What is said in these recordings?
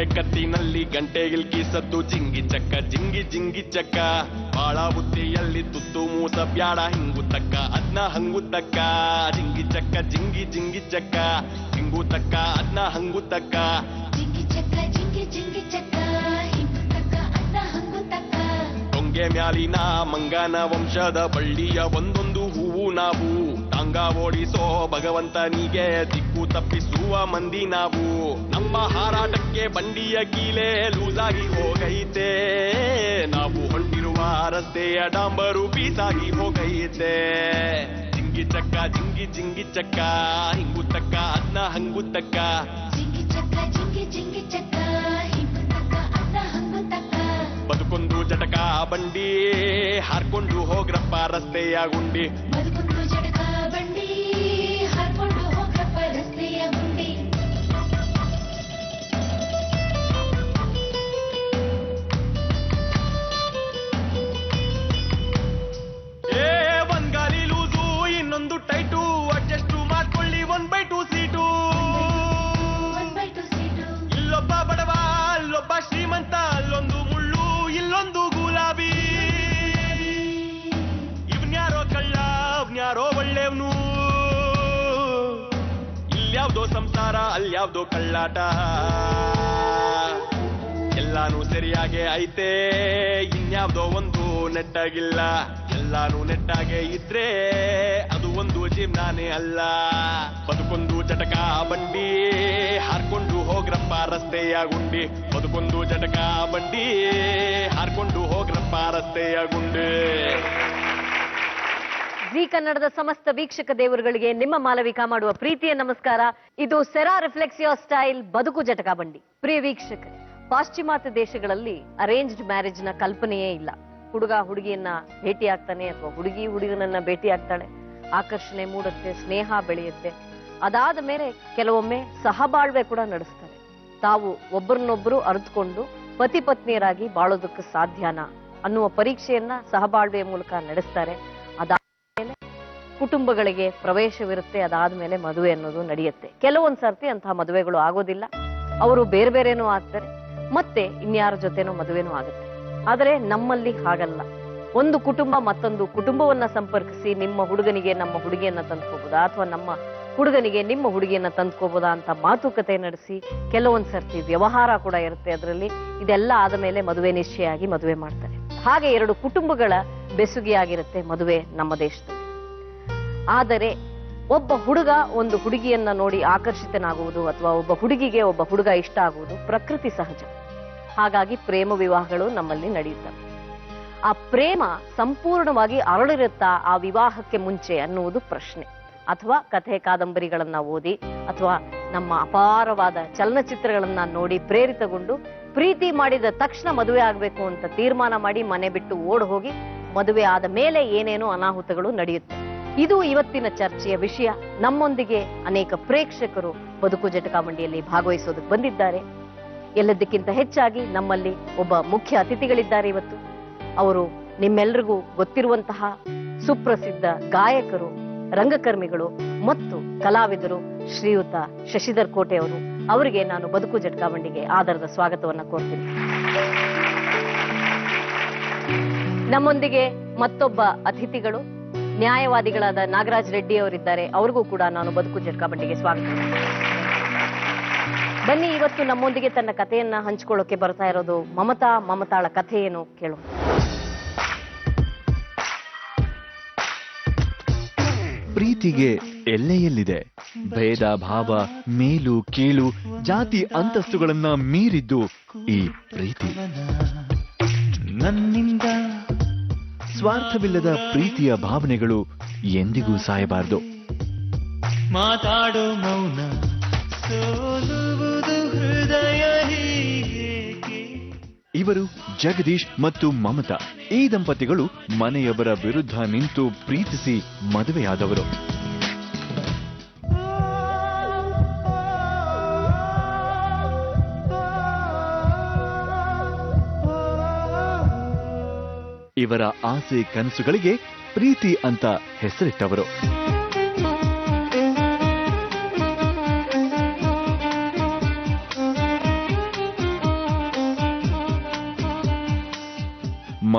ಗೊಂಬೆ ಕತ್ತಿನಲ್ಲಿ ಗಂಟೆಗಿಲ್ಕಿ ಸದ್ದು ಜಿಂಗಿ ಚಕ್ಕ ಜಿಂಗಿ ಜಿಂಗಿ ಚಕ್ಕ ಬಾಳ ಬುತ್ತಿಯಲ್ಲಿ ತುತ್ತು ಮೂಸ ಬ್ಯಾಡ ಹಿಂಗು ತಕ್ಕ ಅದ್ನ ಹಂಗು ತಕ್ಕ ಜಿಂಗಿ ಚಕ್ಕ ಜಿಂಗಿ ಜಿಂಗಿ ಚಕ್ಕ ಹಿಂಗು ತಕ್ಕ ಅದ್ನ ಹಂಗು ತಕ್ಕ ಜಿಂಗಿ ಚಕ್ಕ ಜಿಂಗಿ ಜಿಂಗಿ ಚಕ್ಕ ಹಿಂಗು ತಕ್ಕ ಅದ್ನ ಹಂಗು ತಕ್ಕ ಟೊಂಗೆ ಮ್ಯಾಲಿನ ಮಂಗನ ವಂಶದ ಬಳ್ಳಿಯ ಒಂದೊಂದು ಹೂವು ನಾವು ಟಾಂಗ ಓಡಿಸೋ ಭಗವಂತನಿಗೆ ದಿಕ್ಕು ತಪ್ಪಿಸುವ ಮಂದಿ ನಾವು ನಮ್ಮ ಹಾರಾಟಕ್ಕೆ ಬಂಡಿಯ ಕೀಲೆ ಲೂಸಾಗಿ ಹೋಗೈತೆ ನಾವು ಹೊಂಟಿರುವ ರಸ್ತೆಯ ಡಾಂಬರು ಪೀಸಾಗಿ ಹೋಗೈತೆ ಜಿಂಗಿ ಚಕ್ಕ ಜಿಂಗಿ ಜಿಂಗಿ ಚಕ್ಕ ಹಿಂಗು ತಕ್ಕ ಅದ್ನ ಹಂಗು ತಕ್ಕ ಜಿಂಗಿ ಚಕ್ಕ ಜಿಂಗಿ ಜಿಂಗಿ ಚಕ್ಕ ಹಿಂಗು ತಕ್ಕ ಅದ್ನ ಹಂಗು ತಕ್ಕ ಬದುಕೊಂದು ಜಟಕ ಬಂಡಿ ಹಾರ್ಕೊಂಡು ಹೋಗ್ರಪ್ಪ ರಸ್ತೆಯ ಗುಂಡಿ ಬದುಕೊಂದು ಜಟಕ ಬಂಡಿ ಹಾರ್ಕೊಂಡು ಹೋಗ್ರಪ್ಪ ರಸ್ತೆಯ ಗುಂಡಿ ಏ ಒಂದ್ ಗಾಲಿ ಲೂಸು ಇನ್ನೊಂದು ಟೈಟು ಅಡ್ಜಸ್ಟ್ ಮಾಡ್ಕೊಳ್ಳಿ 1/2 ಸೀಟು 1/2 ಸೀಟು ಇಲ್ಲೊಬ್ಬ ಬಡವ ಅಲ್ಲೊಬ್ಬ ಶ್ರೀಮಂತ ಅಲ್ಲೊಂದು ಮುಳ್ಳು ಇಲ್ಲೊಂದು ಗುಲಾಬಿ ಇವ್ನ್ಯಾರೋ ಕಳ್ಳ ಅವ್ನ್ಯಾರೋ ಒಳ್ಳೆವ್ನು ಇಲ್ಯಾವ್ದೋ ಸಂಸಾರ ಅಲ್ಯಾವ್ದೋ ಕಳ್ಳಾಟ ಎಲ್ಲಾನು ಸರಿಯಾಗೆ ಐತೆ ಇನ್ಯಾವ್ದೋ ಒಂದು ನೆಟ್ಟಾಗಿಲ್ಲ ಎಲ್ಲಾನು ನೆಟ್ಟಾಗೆ ಇದ್ರೆ ಅದು ಒಂದು ಜೀವನಾನೇ ಅಲ್ಲ ಬದುಕೊಂದು ಜಟಕ ಬಂಡಿ ಹಾರ್ಕೊಂಡು ಹೋಗ್ರಪ್ಪ ರಸ್ತೆಯ ಗುಂಡಿ ಬದುಕೊಂದು ಜಟಕ ಬಂಡಿ ಹಾರ್ಕೊಂಡು ಹೋಗ್ರಪ್ಪ ರಸ್ತೆಯ ಗುಂಡಿ. ಜಿ ಕನ್ನಡದ ಸಮಸ್ತ ವೀಕ್ಷಕ ದೇವರುಗಳಿಗೆ ನಿಮ್ಮ ಮಾಲವಿಕಾ ಮಾಡುವ ಪ್ರೀತಿಯ ನಮಸ್ಕಾರ. ಇದು ಸೆರಾ ರಿಫ್ಲೆಕ್ಸ್ ಯೋರ್ ಸ್ಟೈಲ್ ಬದುಕು ಜಟಕ ಬಂಡಿ. ಪ್ರಿಯ ವೀಕ್ಷಕರೇ, ಪಾಶ್ಚಿಮಾತ್ಯ ದೇಶಗಳಲ್ಲಿ ಅರೇಂಜ್ಡ್ ಮ್ಯಾರೇಜ್ ನ ಕಲ್ಪನೆಯೇ ಇಲ್ಲ. ಹುಡುಗ ಹುಡುಗಿಯನ್ನ ಭೇಟಿ ಆಗ್ತಾನೆ ಅಥವಾ ಹುಡುಗಿ ಹುಡುಗನನ್ನ ಭೇಟಿ ಆಗ್ತಾಳೆ, ಆಕರ್ಷಣೆ ಮೂಡುತ್ತೆ, ಸ್ನೇಹ ಬೆಳೆಯುತ್ತೆ. ಅದಾದ ಮೇಲೆ ಕೆಲವೊಮ್ಮೆ ಸಹಬಾಳ್ವೆ ಕೂಡ ನಡೆಸ್ತಾರೆ. ತಾವು ಒಬ್ಬರನ್ನೊಬ್ಬರು ಅರಿತುಕೊಂಡು ಪತಿ ಪತ್ನಿಯರಾಗಿ ಬಾಳೋದಕ್ಕೆ ಸಾಧ್ಯನಾ ಅನ್ನುವ ಪರೀಕ್ಷೆಯನ್ನ ಸಹಬಾಳ್ವೆಯ ಮೂಲಕ ನಡೆಸ್ತಾರೆ. ಅದಾದ್ಮೇಲೆ ಕುಟುಂಬಗಳಿಗೆ ಪ್ರವೇಶವಿರುತ್ತೆ. ಅದಾದ್ಮೇಲೆ ಮದುವೆ ಅನ್ನೋದು ನಡೆಯುತ್ತೆ. ಕೆಲವೊಂದ್ ಸರ್ತಿ ಅಂತಹ ಮದುವೆಗಳು ಆಗೋದಿಲ್ಲ. ಅವರು ಬೇರೆ ಬೇರೆನೂ ಆಗ್ತಾರೆ, ಮತ್ತೆ ಇನ್ಯಾರ ಜೊತೆನೋ ಮದುವೆನೂ ಆಗುತ್ತೆ. ಆದರೆ ನಮ್ಮಲ್ಲಿ ಹಾಗಲ್ಲ. ಒಂದು ಕುಟುಂಬ ಮತ್ತೊಂದು ಕುಟುಂಬವನ್ನ ಸಂಪರ್ಕಿಸಿ ನಿಮ್ಮ ಹುಡುಗನಿಗೆ ನಮ್ಮ ಹುಡುಗಿಯನ್ನ ತಂದ್ಕೋಬಹುದಾ ಅಥವಾ ನಮ್ಮ ಹುಡುಗನಿಗೆ ನಿಮ್ಮ ಹುಡುಗಿಯನ್ನ ತಂದ್ಕೋಬಹುದಾ ಅಂತ ಮಾತುಕತೆ ನಡೆಸಿ ಕೆಲವೊಂದ್ ಸರ್ತಿ ವ್ಯವಹಾರ ಕೂಡ ಇರುತ್ತೆ ಅದರಲ್ಲಿ. ಇದೆಲ್ಲ ಆದ ಮೇಲೆ ಮದುವೆ ನಿಶ್ಚಯ ಆಗಿ ಮದುವೆ ಮಾಡ್ತಾರೆ. ಹಾಗೆ ಎರಡು ಕುಟುಂಬಗಳ ಬೆಸುಗೆಯಾಗಿರುತ್ತೆ ಮದುವೆ ನಮ್ಮ ದೇಶದಲ್ಲಿ. ಆದರೆ ಒಬ್ಬ ಹುಡುಗ ಒಂದು ಹುಡುಗಿಯನ್ನ ನೋಡಿ ಆಕರ್ಷಿತನಾಗುವುದು ಅಥವಾ ಒಬ್ಬ ಹುಡುಗಿಗೆ ಒಬ್ಬ ಹುಡುಗ ಇಷ್ಟ ಆಗುವುದು ಪ್ರಕೃತಿ ಸಹಜ. ಹಾಗಾಗಿ ಪ್ರೇಮ ವಿವಾಹಗಳು ನಮ್ಮಲ್ಲಿ ನಡೆಯುತ್ತವೆ. ಆ ಪ್ರೇಮ ಸಂಪೂರ್ಣವಾಗಿ ಅರಳಿರುತ್ತಾ ಆ ವಿವಾಹಕ್ಕೆ ಮುಂಚೆ ಅನ್ನುವುದು ಪ್ರಶ್ನೆ. ಅಥವಾ ಕಥೆ ಕಾದಂಬರಿಗಳನ್ನ ಓದಿ ಅಥವಾ ನಮ್ಮ ಅಪಾರವಾದ ಚಲನಚಿತ್ರಗಳನ್ನ ನೋಡಿ ಪ್ರೇರಿತಗೊಂಡು ಪ್ರೀತಿ ಮಾಡಿದ ತಕ್ಷಣ ಮದುವೆ ಆಗ್ಬೇಕು ಅಂತ ತೀರ್ಮಾನ ಮಾಡಿ ಮನೆ ಬಿಟ್ಟು ಓಡ್ ಹೋಗಿ ಮದುವೆ ಆದ ಮೇಲೆ ಏನೇನೋ ಅನಾಹುತಗಳು ನಡೆಯುತ್ತೆ. ಇದು ಇವತ್ತಿನ ಚರ್ಚೆಯ ವಿಷಯ. ನಮ್ಮೊಂದಿಗೆ ಅನೇಕ ಪ್ರೇಕ್ಷಕರು ಬದುಕು ಜಟಕ ಮಂಡಿಯಲ್ಲಿ ಭಾಗವಹಿಸೋದಕ್ಕೆ ಬಂದಿದ್ದಾರೆ. ಎಲ್ಲದಕ್ಕಿಂತ ಹೆಚ್ಚಾಗಿ ನಮ್ಮಲ್ಲಿ ಒಬ್ಬ ಮುಖ್ಯ ಅತಿಥಿಗಳಿದ್ದಾರೆ ಇವತ್ತು. ಅವರು ನಿಮ್ಮೆಲ್ಲರಿಗೂ ಗೊತ್ತಿರುವಂತಹ ಸುಪ್ರಸಿದ್ಧ ಗಾಯಕರು, ರಂಗಕರ್ಮಿಗಳು ಮತ್ತು ಕಲಾವಿದರು ಶ್ರೀಯುತ ಶಶಿಧರ್ ಕೋಟೆ ಅವರು. ಅವರಿಗೆ ನಾನು ಬದುಕು ಜಟಕ ಮಂಡಿಗೆ ಆದರದ ಸ್ವಾಗತವನ್ನ ಕೋರ್ತೀನಿ. ನಮ್ಮೊಂದಿಗೆ ಮತ್ತೊಬ್ಬ ಅತಿಥಿಗಳು ನ್ಯಾಯವಾದಿಗಳಾದ ನಾಗರಾಜ್ ರೆಡ್ಡಿ ಅವರಿದ್ದಾರೆ. ಅವ್ರಿಗೂ ಕೂಡ ನಾನು ಬದುಕು ಜಟಕ ಮಂಡಿಗೆ ಸ್ವಾಗತ. ಬನ್ನಿ, ಇವತ್ತು ನಮ್ಮೊಂದಿಗೆ ತನ್ನ ಕಥೆಯನ್ನ ಹಂಚಿಕೊಳ್ಳೋಕೆ ಬರ್ತಾ ಇರೋದು ಮಮತಾ. ಮಮತಾಳ ಕಥೆ ಏನು ಕೇಳೋಣ. ಪ್ರೀತಿಗೆ ಎಲ್ಲೆಯಲ್ಲಿದೆ. ಭೇದ ಭಾವ, ಮೇಲು ಕೀಳು, ಜಾತಿ ಅಂತಸ್ತುಗಳನ್ನ ಮೀರಿದ್ದು ಈ ಪ್ರೀತಿ. ನನ್ನಿಂದ ಸ್ವಾರ್ಥವಿಲ್ಲದ ಪ್ರೀತಿಯ ಭಾವನೆಗಳು ಎಂದಿಗೂ ಸಾಯಬಾರದು. ಮಾತಾಡೋ ಮೌನ ಸೋಲುವುದು ಹೃದಯ ಹೀಗೆ. ಇವರು ಜಗದೀಶ್ ಮತ್ತು ಮಮತಾ. ಈ ದಂಪತಿಗಳು ಮನೆಯವರ ವಿರುದ್ಧ ನಿಂತು ಪ್ರೀತಿಸಿ ಮದುವೆಯಾದವರು. ಇವರ ಆಸೆ ಕನಸುಗಳಿಗೆ ಪ್ರೀತಿ ಅಂತ ಹೆಸರಿಟ್ಟವರು.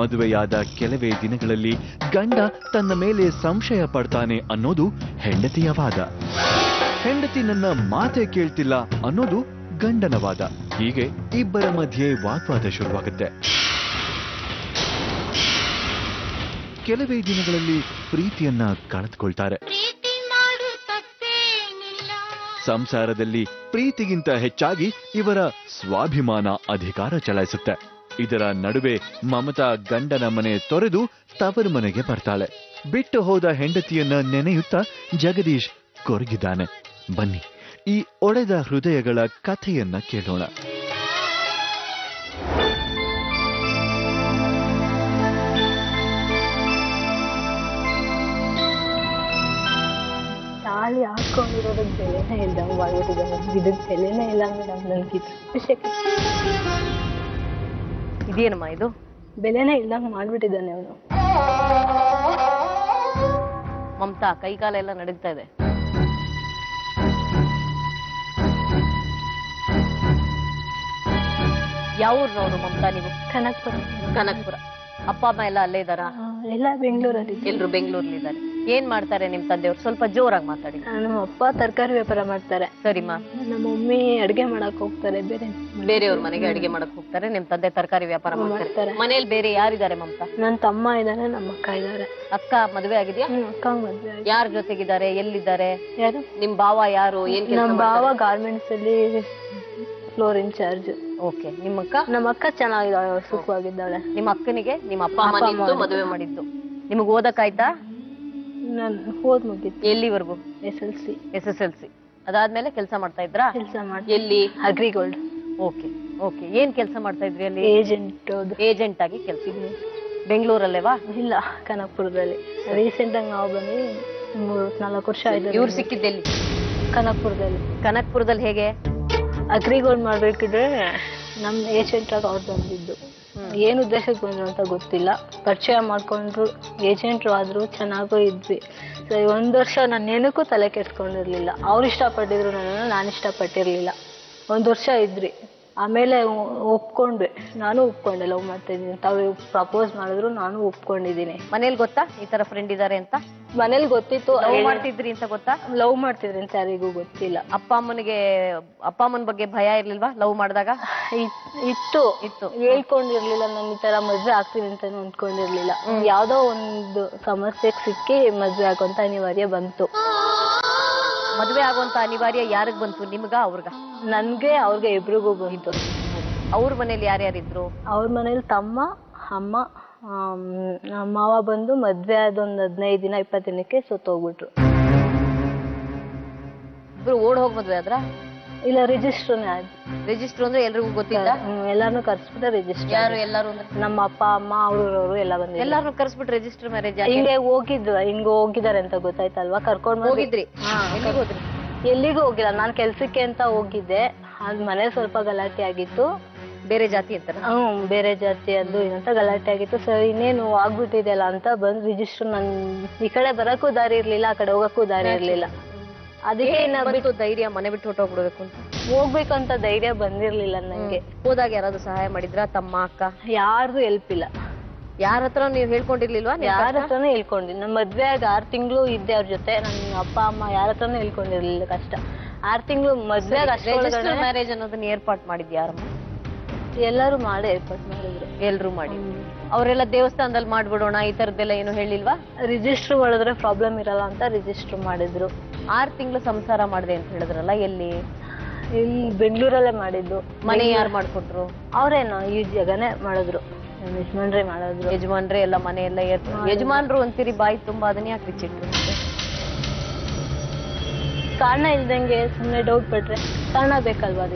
ಮದುವೆಯಾದ ಕೆಲವೇ ದಿನಗಳಲ್ಲಿ ಗಂಡ ತನ್ನ ಮೇಲೆ ಸಂಶಯ ಪಡ್ತಾನೆ ಅನ್ನೋದು ಹೆಂಡತಿಯ ವಾದ. ಹೆಂಡತಿ ನನ್ನ ಮಾತೇ ಕೇಳ್ತಿಲ್ಲ ಅನ್ನೋದು ಗಂಡನ ವಾದ. ಹೀಗೆ ಇಬ್ಬರ ಮಧ್ಯೆ ವಾಗ್ವಾದ ಶುರುವಾಗುತ್ತೆ. ಕೆಲವೇ ದಿನಗಳಲ್ಲಿ ಪ್ರೀತಿಯನ್ನ ಕಳೆದುಕೊಳ್ತಾರೆ. ಸಂಸಾರದಲ್ಲಿ ಪ್ರೀತಿಗಿಂತ ಹೆಚ್ಚಾಗಿ ಇವರ ಸ್ವಾಭಿಮಾನ ಅಧಿಕಾರ ಚಲಾಯಿಸುತ್ತೆ. ಇದರ ನಡುವೆ ಮಮತಾ ಗಂಡನ ಮನೆ ತೊರೆದು ತವರು ಮನೆಗೆ ಬರ್ತಾಳೆ. ಬಿಟ್ಟು ಹೋದ ಹೆಂಡತಿಯನ್ನ ನೆನೆಯುತ್ತಾ ಜಗದೀಶ್ ಕೊರಗಿದ್ದಾನೆ. ಬನ್ನಿ ಈ ಒಡೆದ ಹೃದಯಗಳ ಕಥೆಯನ್ನ ಕೇಳೋಣ. ತಾಳಿ ಹಾಕೊಂಡಿರೋದಕ್ಕೆ ಬೆಲೆನೇ ಇಲ್ದಂಗೆ ಮಾಡ್ಬಿಟ್ಟಿದ್ದಾನೆ. ಇದಕ್ಕೆ ಬೆಲೆನೇ ಇಲ್ಲ ಮೇಡಮ್. ನನಗೆ ಇದೇನಮ್ಮ ಇದು? ಬೆಲೆನೇ ಇಲ್ದಂಗೆ ಮಾಡ್ಬಿಟ್ಟಿದ್ದಾನೆ ಅವನು. ಮಮತಾ ಕೈ ಕಾಲ ಎಲ್ಲ ನಡೀತಾ ಇದೆ. ಯಾವ ಊರ್ನವ್ರು ಮಮತಾ ನೀವು? ಕನಕಪುರ. ಕನಕಪುರ. ಅಪ್ಪ ಅಮ್ಮ ಎಲ್ಲ ಅಲ್ಲೇ ಇದ್ದಾರಾ? ಎಲ್ಲ ಬೆಂಗಳೂರಲ್ಲಿ. ಎಲ್ರು ಬೆಂಗಳೂರಲ್ಲಿ ಇದ್ದಾರೆ. ಏನ್ ಮಾಡ್ತಾರೆ ನಿಮ್ ತಂದೆಯವ್ರು? ಸ್ವಲ್ಪ ಜೋರಾಗಿ ಮಾತಾಡಿ. ನಮ್ಮ ಅಪ್ಪ ತರಕಾರಿ ವ್ಯಾಪಾರ ಮಾಡ್ತಾರೆ. ಸರಿಮಾ. ನಮ್ಮ ಮಮ್ಮಿ ಅಡ್ಗೆ ಮಾಡಕ್ ಹೋಗ್ತಾರೆ. ಬೇರೆಯವ್ರ ಮನೆಗೆ ಅಡಿಗೆ ಮಾಡಕ್ ಹೋಗ್ತಾರೆ. ನಿಮ್ ತಂದೆ ತರಕಾರಿ ವ್ಯಾಪಾರ ಮಾಡ್ತಾರೆ. ಮನೇಲಿ ಬೇರೆ ಯಾರಿದ್ದಾರೆ ಮಮತಾ? ನನ್ನ ತಮ್ಮ ಇದ್ದಾನೆ, ನಮ್ಮ ಅಕ್ಕ ಇದ್ದಾರೆ. ಅಕ್ಕ ಮದುವೆ ಆಗಿದ್ಯಾ? ಅಕ್ಕ ಮದ್ವೆ. ಯಾರ ಜೊತೆಗಿದ್ದಾರೆ? ಎಲ್ಲಿದ್ದಾರೆ? ಯಾರು? ನಿಮ್ ಭಾವ ಯಾರು? ಏನ್ ಕೆಲಸ? ನಮ್ಮ ಭಾವ ಗಾರ್ಮೆಂಟ್ಸ್ ಅಲ್ಲಿ ಫ್ಲೋರ್ ಇನ್ಚಾರ್ಜ್. ಓಕೆ. ನಿಮ್ಮಕ್ಕ? ನಮ್ಮ ಅಕ್ಕ ಚೆನ್ನಾಗಿದ್ದಾಳೆ, ಸುಖವಾಗಿದ್ದಾಳೆ. ನಿಮ್ಮ ಅಕ್ಕನಿಗೆ ನಿಮ್ಮ ಅಪ್ಪ ಅಮ್ಮ ಮದುವೆ ಮಾಡಿದ್ದು. ನಿಮಗ್ ಓದಕ್ಕಾಯ್ತಾ? ನಾನು ಓದ್ ಮುಗಿತ್ತು. ಎಲ್ಲಿವರೆಗೂ? SSLC. ಅದಾದ್ಮೇಲೆ ಕೆಲಸ ಮಾಡ್ತಾ ಇದ್ರಾ? ಕೆಲಸ ಮಾಡಿ. ಎಲ್ಲಿ? ಅಗ್ರಿಗೋಲ್ಡ್. Okay okay. ಏನ್ ಕೆಲಸ ಮಾಡ್ತಾ ಇದ್ರಿ ಅಲ್ಲಿ? ಏಜೆಂಟ್ ಆಗಿ ಕೆಲಸ. ಬೆಂಗಳೂರಲ್ಲೇವಾ? ಇಲ್ಲ, ಕನಕಪುರದಲ್ಲಿ. ರೀಸೆಂಟ್ ಆಗಿ ನಾವು ಬಂದು 3-4 ವರ್ಷ ಆಯ್ತು. ಇವ್ರು ಸಿಕ್ಕಿದ್ದೆಲ್ಲಿ? ಕನಕಪುರದಲ್ಲಿ. ಕನಕಪುರದಲ್ಲಿ ಹೇಗೆ? ಅಗ್ರಿಗೋಲ್ಡ್ ಮಾಡ್ಬೇಕಿದ್ರೆ ನಮ್ ಏಜೆಂಟ್ ಆಗಿ ಅವ್ರು ಬಂದಿದ್ದು. ಏನ್ ಉದ್ದೇಶಕ್ಕೆ ಬಂದ್ರು ಅಂತ ಗೊತ್ತಿಲ್ಲ. ಪರಿಚಯ ಮಾಡ್ಕೊಂಡ್ರು, ಏಜೆಂಟ್ರು ಆದ್ರು, ಚೆನ್ನಾಗೂ ಇದ್ವಿ. ಸರಿ, 1 ವರ್ಷ ನಾನು ಏನಕ್ಕೂ ತಲೆ ಕೆಡ್ಸ್ಕೊಂಡಿರ್ಲಿಲ್ಲ. ಅವ್ರು ಇಷ್ಟಪಟ್ಟಿದ್ರು ನನ್ನನ್ನು, ನಾನು ಇಷ್ಟಪಟ್ಟಿರ್ಲಿಲ್ಲ. 1 ವರ್ಷ ಇದ್ರಿ. ಆಮೇಲೆ ಒಪ್ಕೊಂಡ್ವಿ. ನಾನು ಒಪ್ಕೊಂಡೆ, ಲವ್ ಮಾಡ್ತಾ ಇದ್ದೀನಿ. ತಾವು ಪ್ರಪೋಸ್ ಮಾಡಿದ್ರು, ನಾನು ಒಪ್ಕೊಂಡಿದ್ದೀನಿ. ಮನೇಲಿ ಗೊತ್ತಾ ಈ ತರ ಫ್ರೆಂಡ್ ಇದಾರೆ ಅಂತ? ಮನೇಲಿ ಗೊತ್ತಿತ್ತು. ಲವ್ ಮಾಡ್ತಿದ್ರಿ ಅಂತ ಗೊತ್ತಾ? ಲವ್ ಮಾಡ್ತಿದ್ರಿ ಅಂತ ಯಾರಿಗೂ ಗೊತ್ತಿಲ್ಲ. ಅಪ್ಪ ಅಮ್ಮನ ಬಗ್ಗೆ ಭಯ ಇರ್ಲಿಲ್ವಾ ಲವ್ ಮಾಡಿದಾಗ? ಇತ್ತು. ಹೇಳ್ಕೊಂಡಿರ್ಲಿಲ್ಲ. ನಾನು ಈ ತರ ಮದ್ವೆ ಆಗ್ತೀನಿ ಅಂತ ಅಂದ್ಕೊಂಡಿರ್ಲಿಲ್ಲ. ಯಾವ್ದೋ ಒಂದು ಸಮಸ್ಯೆಗೆ ಸಿಕ್ಕಿ ಮದ್ವೆ ಆಗುವಂತ ಅನಿವಾರ್ಯ ಬಂತು. ಮದ್ವೆ ಆಗುವಂತ ಅನಿವಾರ್ಯ ಯಾರಿಗ್ ಬಂತು? ನಿಮ್ಗ ಅವ್ರಿಗ? ನನ್ಗೆ ಅವ್ರಿಗೆ ಇಬ್ರಿಗೂ ಬಂತು. ಅವ್ರ ಮನೇಲಿ ಯಾರ್ಯಾರಿದ್ರು? ಅವ್ರ ಮನೇಲಿ ತಮ್ಮ, ಅಮ್ಮ, ಮಾವ ಬಂದು ಮದ್ವೆ ಆದ 15 ದಿನ 20 ದಿನಕ್ಕೆ ಸತ್ತೋಗ್ಬಿಟ್ರು. ಇಬ್ರು ಓಡ್ ಹೋಗ್ ಮದ್ವೆ ಆದ್ರ? ಇಲ್ಲ, ರಿಜಿಸ್ಟರ್ನೇ ಆಯ್ತು. ರಿಜಿಸ್ಟರ್ ಅಂದ್ರೆ ಎಲ್ರಿಗೂ ಗೊತ್ತಿಲ್ಲ? ಎಲ್ಲಾರ್ನು ಕರ್ಸ್ಬಿಟ್ರೆ ರಿಜಿಸ್ಟರ್. ಯಾರು ಎಲ್ಲಾರು ಅಂದ್ರೆ? ನಮ್ಮ ಅಪ್ಪ ಅಮ್ಮ ಅವ್ರವ್ರು ಎಲ್ಲ ಬಂದಿದ್ರು. ಎಲ್ಲಾರ್ನು ಕರ್ಸ್ಬಿಟ್ಟು ರಿಜಿಸ್ಟರ್ ಮ್ಯಾರೇಜ್? ಹಿಂಗೆ ಹೋಗಿದ್ದಾರೆ ಅಂತ ಗೊತ್ತಾಯ್ತಲ್ವಾ, ಕರ್ಕೊಂಡ್ ಹೋಗಿದ್ರಿ? ಎಲ್ಲಿಗೆ ಹೋದ್ರಿ? ಎಲ್ಲಿಗೂ ಹೋಗಿಲ್ಲ. ನಾನ್ ಕೆಲ್ಸಕ್ಕೆ ಅಂತ ಹೋಗಿದ್ದೆ. ಅದ್ ಮನೆ ಸ್ವಲ್ಪ ಗಲಾಟೆ ಆಗಿತ್ತು. ಬೇರೆ ಜಾತಿ ಅಂತಾರ? ಬೇರೆ ಜಾತಿ ಅದು ಏನಂತ ಗಲಾಟೆ ಆಗಿತ್ತು. ಸರಿ, ಇನ್ನೇನು ಆಗ್ಬಿಟ್ಟಿದೆಯಲ್ಲ ಅಂತ ಬಂದ್ ರಿಜಿಸ್ಟರ್. ನನ್ ಈ ಕಡೆ ಬರಕ್ಕೂ ದಾರಿ ಇರ್ಲಿಲ್ಲ, ಆ ಕಡೆ ಹೋಗಕ್ಕೂ ದಾರಿ ಇರ್ಲಿಲ್ಲ. ಅದಕ್ಕೆ ಧೈರ್ಯ ಮನೆ ಬಿಟ್ಟು ಹೊಟ್ಟೋಗ್ಬಿಡ್ಬೇಕು ಅಂತ? ಹೋಗ್ಬೇಕಂತ ಧೈರ್ಯ ಬಂದಿರ್ಲಿಲ್ಲ ನಂಗೆ. ಹೋದಾಗ ಯಾರಾದ್ರೂ ಸಹಾಯ ಮಾಡಿದ್ರ? ತಮ್ಮ, ಅಕ್ಕ? ಯಾರ್ದು ಹೆಲ್ಪ್ ಇಲ್ಲ. ಯಾರ ಹತ್ರ ನೀವು ಹೇಳ್ಕೊಂಡಿರ್ಲಿಲ್ವಾ? ಯಾರ ಹತ್ರನೂ ಹೇಳ್ಕೊಂಡಿಲ್ಲ. ನಮ್ಮ ಮದ್ವೆ ಆಗ 6 ತಿಂಗಳು ಇದ್ದೆ ಅವ್ರ ಜೊತೆ. ನನ್ನ ಅಪ್ಪ ಅಮ್ಮ ಯಾರ ಹತ್ರನೂ ಹೇಳ್ಕೊಂಡಿರ್ಲಿಲ್ಲ ಕಷ್ಟ. 6 ತಿಂಗಳು ಮದ್ವೆ ಅಷ್ಟೇ. ಮ್ಯಾರೇಜ್ ಅನ್ನೋದನ್ನ ಏರ್ಪಾಟ್ ಮಾಡಿದ್ ಯಾರಮ್ಮ? ಎಲ್ಲರೂ ಮಾಡಿ ಏರ್ಪಾಟ್ ಮಾಡಿದ್ರು. ಎಲ್ರು ಮಾಡಿ. ಅವರೆಲ್ಲ ದೇವಸ್ಥಾನದಲ್ಲಿ ಮಾಡ್ಬಿಡೋಣ ಈ ತರದ್ದೆಲ್ಲ ಏನು ಹೇಳಿಲ್ವಾ? ರಿಜಿಸ್ಟರ್ ಮಾಡಿದ್ರೆ ಪ್ರಾಬ್ಲಮ್ ಇರಲ್ಲ ಅಂತ ರಿಜಿಸ್ಟರ್ ಮಾಡಿದ್ರು. 6 ತಿಂಗಳು ಸಂಸಾರ ಮಾಡಿದೆ ಅಂತ ಹೇಳಿದ್ರಲ್ಲ, ಎಲ್ಲಿ? ಇಲ್ಲಿ ಬೆಂಗಳೂರಲ್ಲೇ ಮಾಡಿದ್ದು. ಮನೆ ಯಾರು ಮಾಡ್ಕೊಟ್ರು? ಅವ್ರೇನು ಈ ಜಾಗನೇ ಮಾಡಿದ್ರು. ಯಜಮಾನ್ರೇ ಮಾಡಿದ್ರು. ಯಜಮಾನ್ರೆ ಎಲ್ಲ ಮನೆ ಎಲ್ಲ ಯಜಮಾನ್ರು ಅಂತೀರಿ, ಬಾಯಿ ತುಂಬಾ. ಅದನ್ನ ಯಾಕೆ ಬಿಚ್ಚಿಟ್ರು? ಕಾರಣ ಇಲ್ದಂಗೆ ಸುಮ್ಮನೆ ಡೌಟ್ ಪಟ್ರೆ ಕಾರಣ ಬೇಕಲ್ವಾ?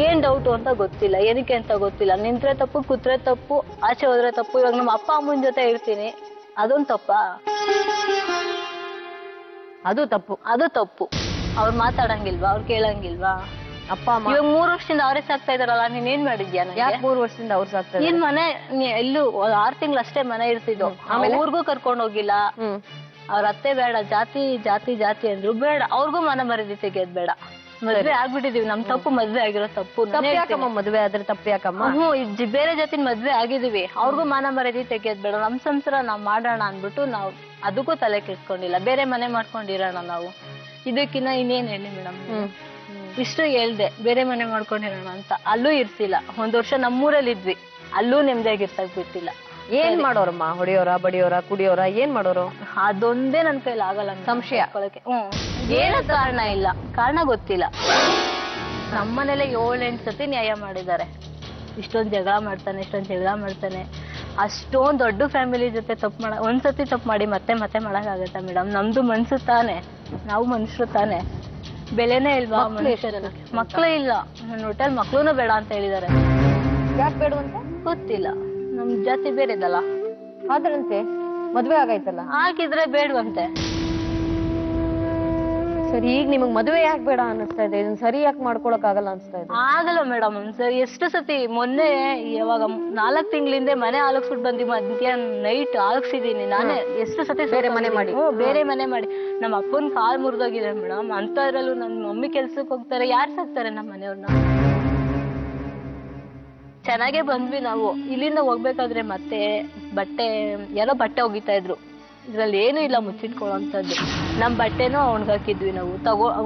ಏನ್ ಡೌಟು ಅಂತ ಗೊತ್ತಿಲ್ಲ, ಏನಕ್ಕೆ ಅಂತ ಗೊತ್ತಿಲ್ಲ. ನಿಂತ್ರೆ ತಪ್ಪು, ಕೂತ್ರೆ ತಪ್ಪು, ಆಚೆ ಹೋದ್ರೆ ತಪ್ಪು. ಇವಾಗ ನಮ್ಮ ಅಪ್ಪ ಅಮ್ಮನ ಜೊತೆ ಇರ್ತೀನಿ, ಅದೊಂದು ತಪ್ಪಾ? ಅದು ತಪ್ಪು. ಅವ್ರು ಮಾತಾಡಂಗಿಲ್ವಾ? ಅವ್ರು ಕೇಳಂಗಿಲ್ವಾ? ಅಪ್ಪ ಅಮ್ಮ ಇವಾಗ 3 ವರ್ಷದಿಂದ ಅವರೇ ಸಾಕ್ತಾ ಇದಾರಲ್ಲ, ನೀನ್ ಏನ್ ಮಾಡಿದ್ಯಾ? ಯಾಕೆ 3 ವರ್ಷದಿಂದ ಅವ್ರು ಸಾಕ್ತಾ? ಏನ್ ಮನೆ ಎಲ್ಲೂ 6 ತಿಂಗಳು ಅಷ್ಟೇ ಮನೆ ಇರ್ತಿದ್ದು. ಊರ್ಗೂ ಕರ್ಕೊಂಡ್ ಹೋಗಿಲ್ಲ. ಅವ್ರ ಅತ್ತೆ ಬೇಡ, ಜಾತಿ ಜಾತಿ ಜಾತಿ ಅಂದ್ರು ಬೇಡ. ಅವ್ರಿಗೂ ಮನ ಮರ್ಯಾದೆ ತೆಗೆಯೋದ್ ಬೇಡ. ಮದ್ವೆ ಆಗ್ಬಿಟ್ಟಿದೀವಿ. ನಮ್ ತಪ್ಪು ಮದ್ವೆ ಆಗಿರೋ ತಪ್ಪು. ತಪ್ಪ್ಯಾಕಮ್ಮ ಮದ್ವೆ ಆದ್ರೆ ತಪ್ಪ್ಯಾಕಮ್ಮ? ಬೇರೆ ಜೊತೆ ಮದ್ವೆ ಆಗಿದೀವಿ. ಅವ್ರಿಗೂ ಮಾನ ಮರ್ಯಾದೆ ತೆಗಿಯೋದ್ ಬೇಡ, ನಮ್ ಸಂಸಾರ ನಾವ್ ಮಾಡೋಣ ಅನ್ಬಿಟ್ಟು ನಾವ್ ಅದಕ್ಕೂ ತಲೆ ಕೆಡ್ಸ್ಕೊಂಡಿಲ್ಲ. ಬೇರೆ ಮನೆ ಮಾಡ್ಕೊಂಡಿರೋಣ ನಾವು. ಇದಕ್ಕಿನ್ನ ಇನ್ನೇನ್ ಹೇಳಿ ಮೇಡಮ್, ಇಷ್ಟು ಹೇಳ್ದೆ ಬೇರೆ ಮನೆ ಮಾಡ್ಕೊಂಡಿರೋಣ ಅಂತ. ಅಲ್ಲೂ ಇರ್ಸಿಲ್ಲ. 1 ವರ್ಷ ನಮ್ಮೂರಲ್ಲಿ ಇದ್ವಿ, ಅಲ್ಲೂ ನೆಮ್ಮದಿಯಾಗಿರ್ತಾಕ್ ಬಿಟ್ಟಿಲ್ಲ. ಏನ್ ಮಾಡೋರಮ್ಮ? ಹೊಡಿಯೋರ, ಬಡಿಯೋರ, ಕುಡಿಯೋರ, ಏನ್ ಮಾಡೋರು? ಅದೊಂದೇ ನನ್ ಕೈಲಿ ಆಗಲ್ಲ. ಸಂಶಯ ಏನ ಕಾರಣ ಇಲ್ಲ, ಕಾರಣ ಗೊತ್ತಿಲ್ಲ. ನಮ್ಮನೇಲೆ 7-8 ಸತಿ ನ್ಯಾಯ ಮಾಡಿದ್ದಾರೆ. ಇಷ್ಟೊಂದ್ ಜಗಳ ಮಾಡ್ತಾನೆ. ಅಷ್ಟೊಂದ್ ದೊಡ್ಡ ಫ್ಯಾಮಿಲಿ ಜೊತೆ ತಪ್ಪು ಒಂದ್ಸತಿ ತಪ್ಪು ಮಾಡಿ ಮತ್ತೆ ಮಾಡಕ್ಕಾಗತ್ತಾ ಮೇಡಮ್? ನಮ್ದು ಮನ್ಸು ತಾನೆ, ನಾವು ಮನುಷ್ಯರು ತಾನೆ. ಬೆಲೆನೇ ಇಲ್ವಾ ಮನುಷ್ಯರಲ್ಲಿ? ಮಕ್ಳೇ ಇಲ್ಲ. ನನ್ನ ಹೋಟೆಲ್ ಮಕ್ಳೂನು ಬೇಡ ಅಂತ ಹೇಳಿದ್ದಾರೆ. ಯಾಕೆ ಬೇಡವಂತ ಗೊತ್ತಿಲ್ಲ, ನಮ್ ಜಾತಿ ಬೇರೆ ಇದಲ್ಲ. ಆದ್ರಂತೆ ಮದ್ವೆ ಆಗೈತಲ್ಲ, ಆಗಿದ್ರೆ ಬೇಡವಂತೆ. ಸರಿ, ಈಗ ನಿಮಗ್ ಮದ್ವೆ ಯಾಕೆ ಬೇಡ ಅನಿಸ್ತಾ ಇದೆ? ಇದನ್ನ ಸರಿ ಯಾಕೆ ಮಾಡ್ಕೊಳಕ್ ಆಗಲ್ಲ ಅನ್ಸ್ತಾ ಇದೆ? ಆಗಲ್ಲ ಮೇಡಮ್. ಸರಿ, ಎಷ್ಟು ಸತಿ ಮೊನ್ನೆ ಯಾವಾಗ 4 ತಿಂಗಳಿಂದ ಮನೆ ಆಲಕ್ಸ್ಬಿಟ್ಟು ಬಂದಿ, ಮಧ್ಯಾಹ್ನ ನೈಟ್ ಆಲಕ್ಸಿದೀನಿ ನಾನೇ. ಎಷ್ಟು ಸತಿ ಬೇರೆ ಮನೆ ಮಾಡಿ ನಮ್ಮ ಅಪ್ಪನ್ ಕಾಲ್ ಮುರಿದೋಗಿದೆ ಮೇಡಮ್. ಅಂತದ್ರಲ್ಲೂ ನನ್ ಮಮ್ಮಿ ಕೆಲ್ಸಕ್ಕೆ ಹೋಗ್ತಾರೆ, ಯಾರು ಸಾಕ್ತಾರೆ ನಮ್ಮ ಮನೆಯವ್ರನ್ನ? ಚೆನ್ನಾಗೇ ಬಂದ್ವಿ ನಾವು. ಇಲ್ಲಿಂದ ಹೋಗ್ಬೇಕಾದ್ರೆ ಮತ್ತೆ ಯಾರೋ ಬಟ್ಟೆ ಒಗಿತಾ ಇದ್ರು. ಇದ್ರಲ್ಲಿ ಏನು ಇಲ್ಲ ಮುಚ್ಚಿಟ್ಕೊಳ್ಳೋಂಥದ್ದು. ನಮ್ ಬಟ್ಟೆನೂ ಒಣಗಾಕಿದ್ವಿ ನಾವು.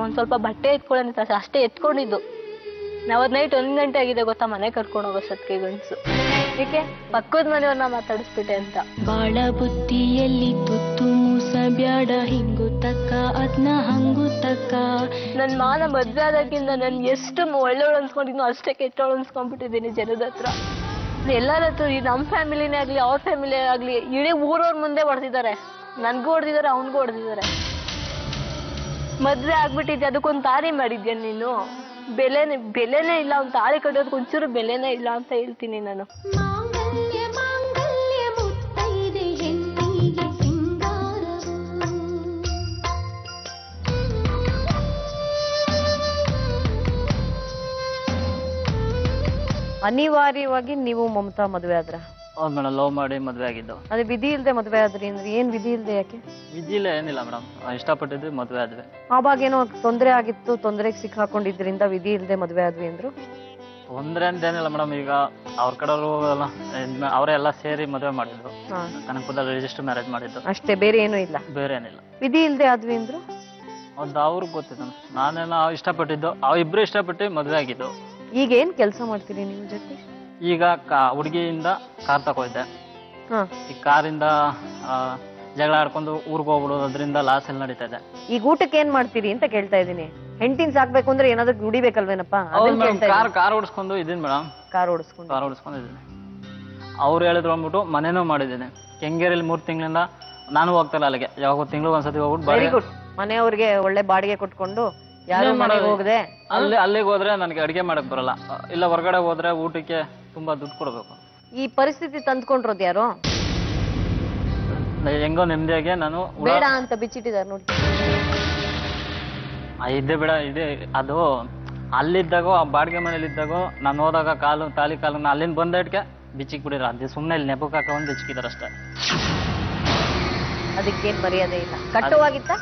ಒಂದ್ ಸ್ವಲ್ಪ ಬಟ್ಟೆ ಎತ್ಕೊಳ್ಳೋಣ ಅಷ್ಟೇ ಎತ್ಕೊಂಡಿದ್ದು. ನಾವದ್ ನೈಟ್ 1 ಗಂಟೆ ಆಗಿದೆ ಗೊತ್ತಾ ಮನೆ ಕರ್ಕೊಂಡು ಹೋಗೋಷ್ಟೊತ್ತಿಗೆ ಗಂಡ್ಸು. ಏಕೆ ಪಕ್ಕದ ಮನೆಯವ್ರನ್ನ ಮಾತಾಡಿಸ್ಬಿಟ್ಟೆ ಅಂತ. ಬಾಳ ಬುತ್ತಿಯಲ್ಲಿ ತುತ್ತು ಮೂಸ ಬ್ಯಾಡ, ಹಿಂಗು ತಕ್ಕ ಅದ್ನ ಹಂಗು ತಕ್ಕ. ನನ್ ಮಾನ ಮದ್ವೆ ಆದಾಗಿಂದ ನನ್ ಎಷ್ಟು ಒಳ್ಳೆವಳು ಅನ್ಸ್ಕೊಂಡಿದ್ನೋ ಅಷ್ಟೇ ಕೆಟ್ಟವಳು ಅನ್ಸ್ಕೊಂಡ್ಬಿಟ್ಟಿದ್ದೀನಿ ಜನದ ಹತ್ರ. ಎಲ್ಲರ ಹತ್ರ ನಮ್ ಫ್ಯಾಮಿಲಿನೇ ಆಗ್ಲಿ ಅವ್ರ ಫ್ಯಾಮಿಲಿ ಆಗ್ಲಿ ಇಡೀ ಊರವ್ರ ಮುಂದೆ ಹೊಡೆದಿದ್ದಾರೆ. ನನ್ಗೂ ಹೊಡೆದಿದ್ದಾರೆ, ಅವನ್ಗೂ ಹೊಡೆದಿದ್ದಾರೆ. ಮದ್ವೆ ಆಗ್ಬಿಟ್ಟಿದ್ದೆ, ಅದಕ್ಕೊಂದ್ ತಾಳಿ ಮಾಡಿದ್ಯಾ ನೀನು? ಬೆಲೆನೇ ಇಲ್ಲ. ಅವ್ನ್ ತಾಳಿ ಕಟ್ಟೋದಕ್ಕೆ ಒಂಚೂರು ಬೆಲೆನೇ ಇಲ್ಲ ಅಂತ ಹೇಳ್ತೀನಿ ನಾನು. ಮಾಂಗಲ್ಯ ಮಾಂಗಲ್ಯ ಮುತ್ತೈದೆ ಹೆಣ್ಣಿಗೆ ಸಿಂಗಾರವು. ಅನಿವಾರ್ಯವಾಗಿ ನೀವು ಮಮತಾ ಮದ್ವೆ ಆದ್ರ? ಹೌದು ಮೇಡಮ್, ಲವ್ ಮಾಡಿ ಮದ್ವೆ ಆಗಿದ್ದು. ಅದೇ ವಿಧಿ ಇಲ್ದೆ ಮದ್ವೆ ಆದ್ರಿ ಅಂದ್ರೆ ಏನ್ ವಿಧಿ ಇಲ್ದೆ? ಯಾಕೆ ವಿಧಿ ಇಲ್ಲ, ಏನಿಲ್ಲ ಮೇಡಮ್, ಇಷ್ಟಪಟ್ಟಿದ್ವಿ ಮದ್ವೆ ಆದ್ವಿ. ಆವಾಗ ಏನೋ ತೊಂದ್ರೆ ಆಗಿತ್ತು, ತೊಂದರೆಗೆ ಸಿಕ್ಕಾಕೊಂಡಿದ್ರಿಂದ ವಿಧಿ ಇಲ್ದೆ ಮದ್ವೆ ಆದ್ವಿ ಅಂದ್ರು? ತೊಂದ್ರೆ ಅಂತ ಏನಿಲ್ಲ ಮೇಡಮ್. ಈಗ ಅವ್ರ ಕಡೆಯವರು ಎಲ್ಲ ಅವರೆಲ್ಲ ಸೇರಿ ಮದ್ವೆ ಮಾಡಿದ್ರು. ಕನಕಪುರದಲ್ಲಿ ರಿಜಿಸ್ಟರ್ ಮ್ಯಾರೇಜ್ ಮಾಡಿದ್ದು ಅಷ್ಟೇ, ಬೇರೆ ಏನೂ ಇಲ್ಲ? ಬೇರೆ ಏನಿಲ್ಲ. ವಿಧಿ ಇಲ್ದೆ ಆದ್ವಿ ಅಂದ್ರು? ಅದು ಅವ್ರಿಗೆ ಗೊತ್ತಿತ್ತು. ನಾನೇನೋ ಇಷ್ಟಪಟ್ಟಿದ್ದು, ಅವಿಬ್ರು ಇಷ್ಟಪಟ್ಟು ಮದ್ವೆ ಆಗಿದ್ದು. ಈಗ ಏನ್ ಕೆಲಸ ಮಾಡ್ತೀರಿ ನಿಮ್ ಜೊತೆ? ಈಗ ಹುಡುಗಿಯಿಂದ ಕಾರ್ ತಗೋಯ್ದೆ. ಈ ಕಾರಿಂದ ಜಗಳ ಆಡ್ಕೊಂಡು ಊರ್ಗ್ ಹೋಗ್ಬಿಡೋದು, ಅದರಿಂದ ಲಾಸ್ ಎಲ್ಲ ನಡೀತಾ ಇದೆ. ಈಗ ಊಟಕ್ಕೆ ಏನ್ ಮಾಡ್ತೀರಿ ಅಂತ ಕೇಳ್ತಾ ಇದೀನಿ. ಹೆಂಡತಿನ ಸಾಕ್ಬೇಕು ಅಂದ್ರೆ ಏನಾದ್ರು ದುಡಿಬೇಕಲ್ವೇನಪ್ಪ? ಕಾರ್ ಓಡಿಸ್ಕೊಂಡು ಇದೀನಿ ಮೇಡಮ್. ಕಾರ್ ಓಡಿಸ್ಕೊಂಡು ಇದೀನಿ. ಅವ್ರು ಹೇಳಿದ್ರು ಅಂದ್ಬಿಟ್ಟು ಮನೇನೂ ಮಾಡಿದ್ದೀನಿ. ಕೆಂಗೇರಿಯಲ್ಲಿ 3 ತಿಂಗಳಿಂದ ನಾನು ಹೋಗ್ತಾಯಿಲ್ಲ ಅಲ್ಲಿಗೆ. ಯಾವಾಗ ತಿಂಗಳು ಒಂದ್ಸತಿ ಹೋಗ್ಬಿಟ್ಟು ವೆರಿ ಗುಡ್. ಮನೆಯವ್ರಿಗೆ ಒಳ್ಳೆ ಬಾಡಿಗೆ ಕೊಟ್ಕೊಂಡು ಯಾರು ಮನೆಗೆ ಹೋಗದೆ ಅಲ್ಲಿಗೆ ಹೋದ್ರೆ ನನಗೆ ಅಡಿಗೆ ಮಾಡಕ್ ಬರಲ್ಲ. ಇಲ್ಲ ಹೊರಗಡೆ ಹೋದ್ರೆ ಊಟಕ್ಕೆ ತುಂಬಾ ದುಡ್ಡು ಕೊಡ್ಬೇಕು. ಈ ಪರಿಸ್ಥಿತಿ ತಂದ್ಕೊಂಡ್ರೋದು ಯಾರು? ಹೆಂಗೋ ನೆಮ್ಮದಿಯಾಗಿ ನಾನು ಬೇಡ ಅಂತ ಬಿಚ್ಚಿಟ್ಟಿದ್ದಾರೆ ನೋಡಿ. ಇದ್ದೆ ಬೇಡ ಇದೆ. ಅದು ಅಲ್ಲಿದ್ದಾಗ ಆ ಬಾಡಿಗೆ ಮನೇಲಿ ಇದ್ದಾಗ ನಾನು ಹೋದಾಗ ತಾಲಿ ಕಾಲು ಅಲ್ಲಿಂದ ಬಂದ ಇಟ್ಕೆ ಬಿಚ್ಚಿಕ್ ಬಿಡಿರ. ಅದು ಸುಮ್ಮನೆ ಇಲ್ಲಿ ನೆಪಕ್ಕೆ ಹಾಕೊಂಡ್ ಬಿಚ್ಚಿಕಿದಾರೆ ಅಷ್ಟೇ. ಅದಕ್ಕೇನ್ ಮರ್ಯಾದೆ ಇಲ್ಲ. ಕಟ್ಟುವಾಗಿತ್ತ?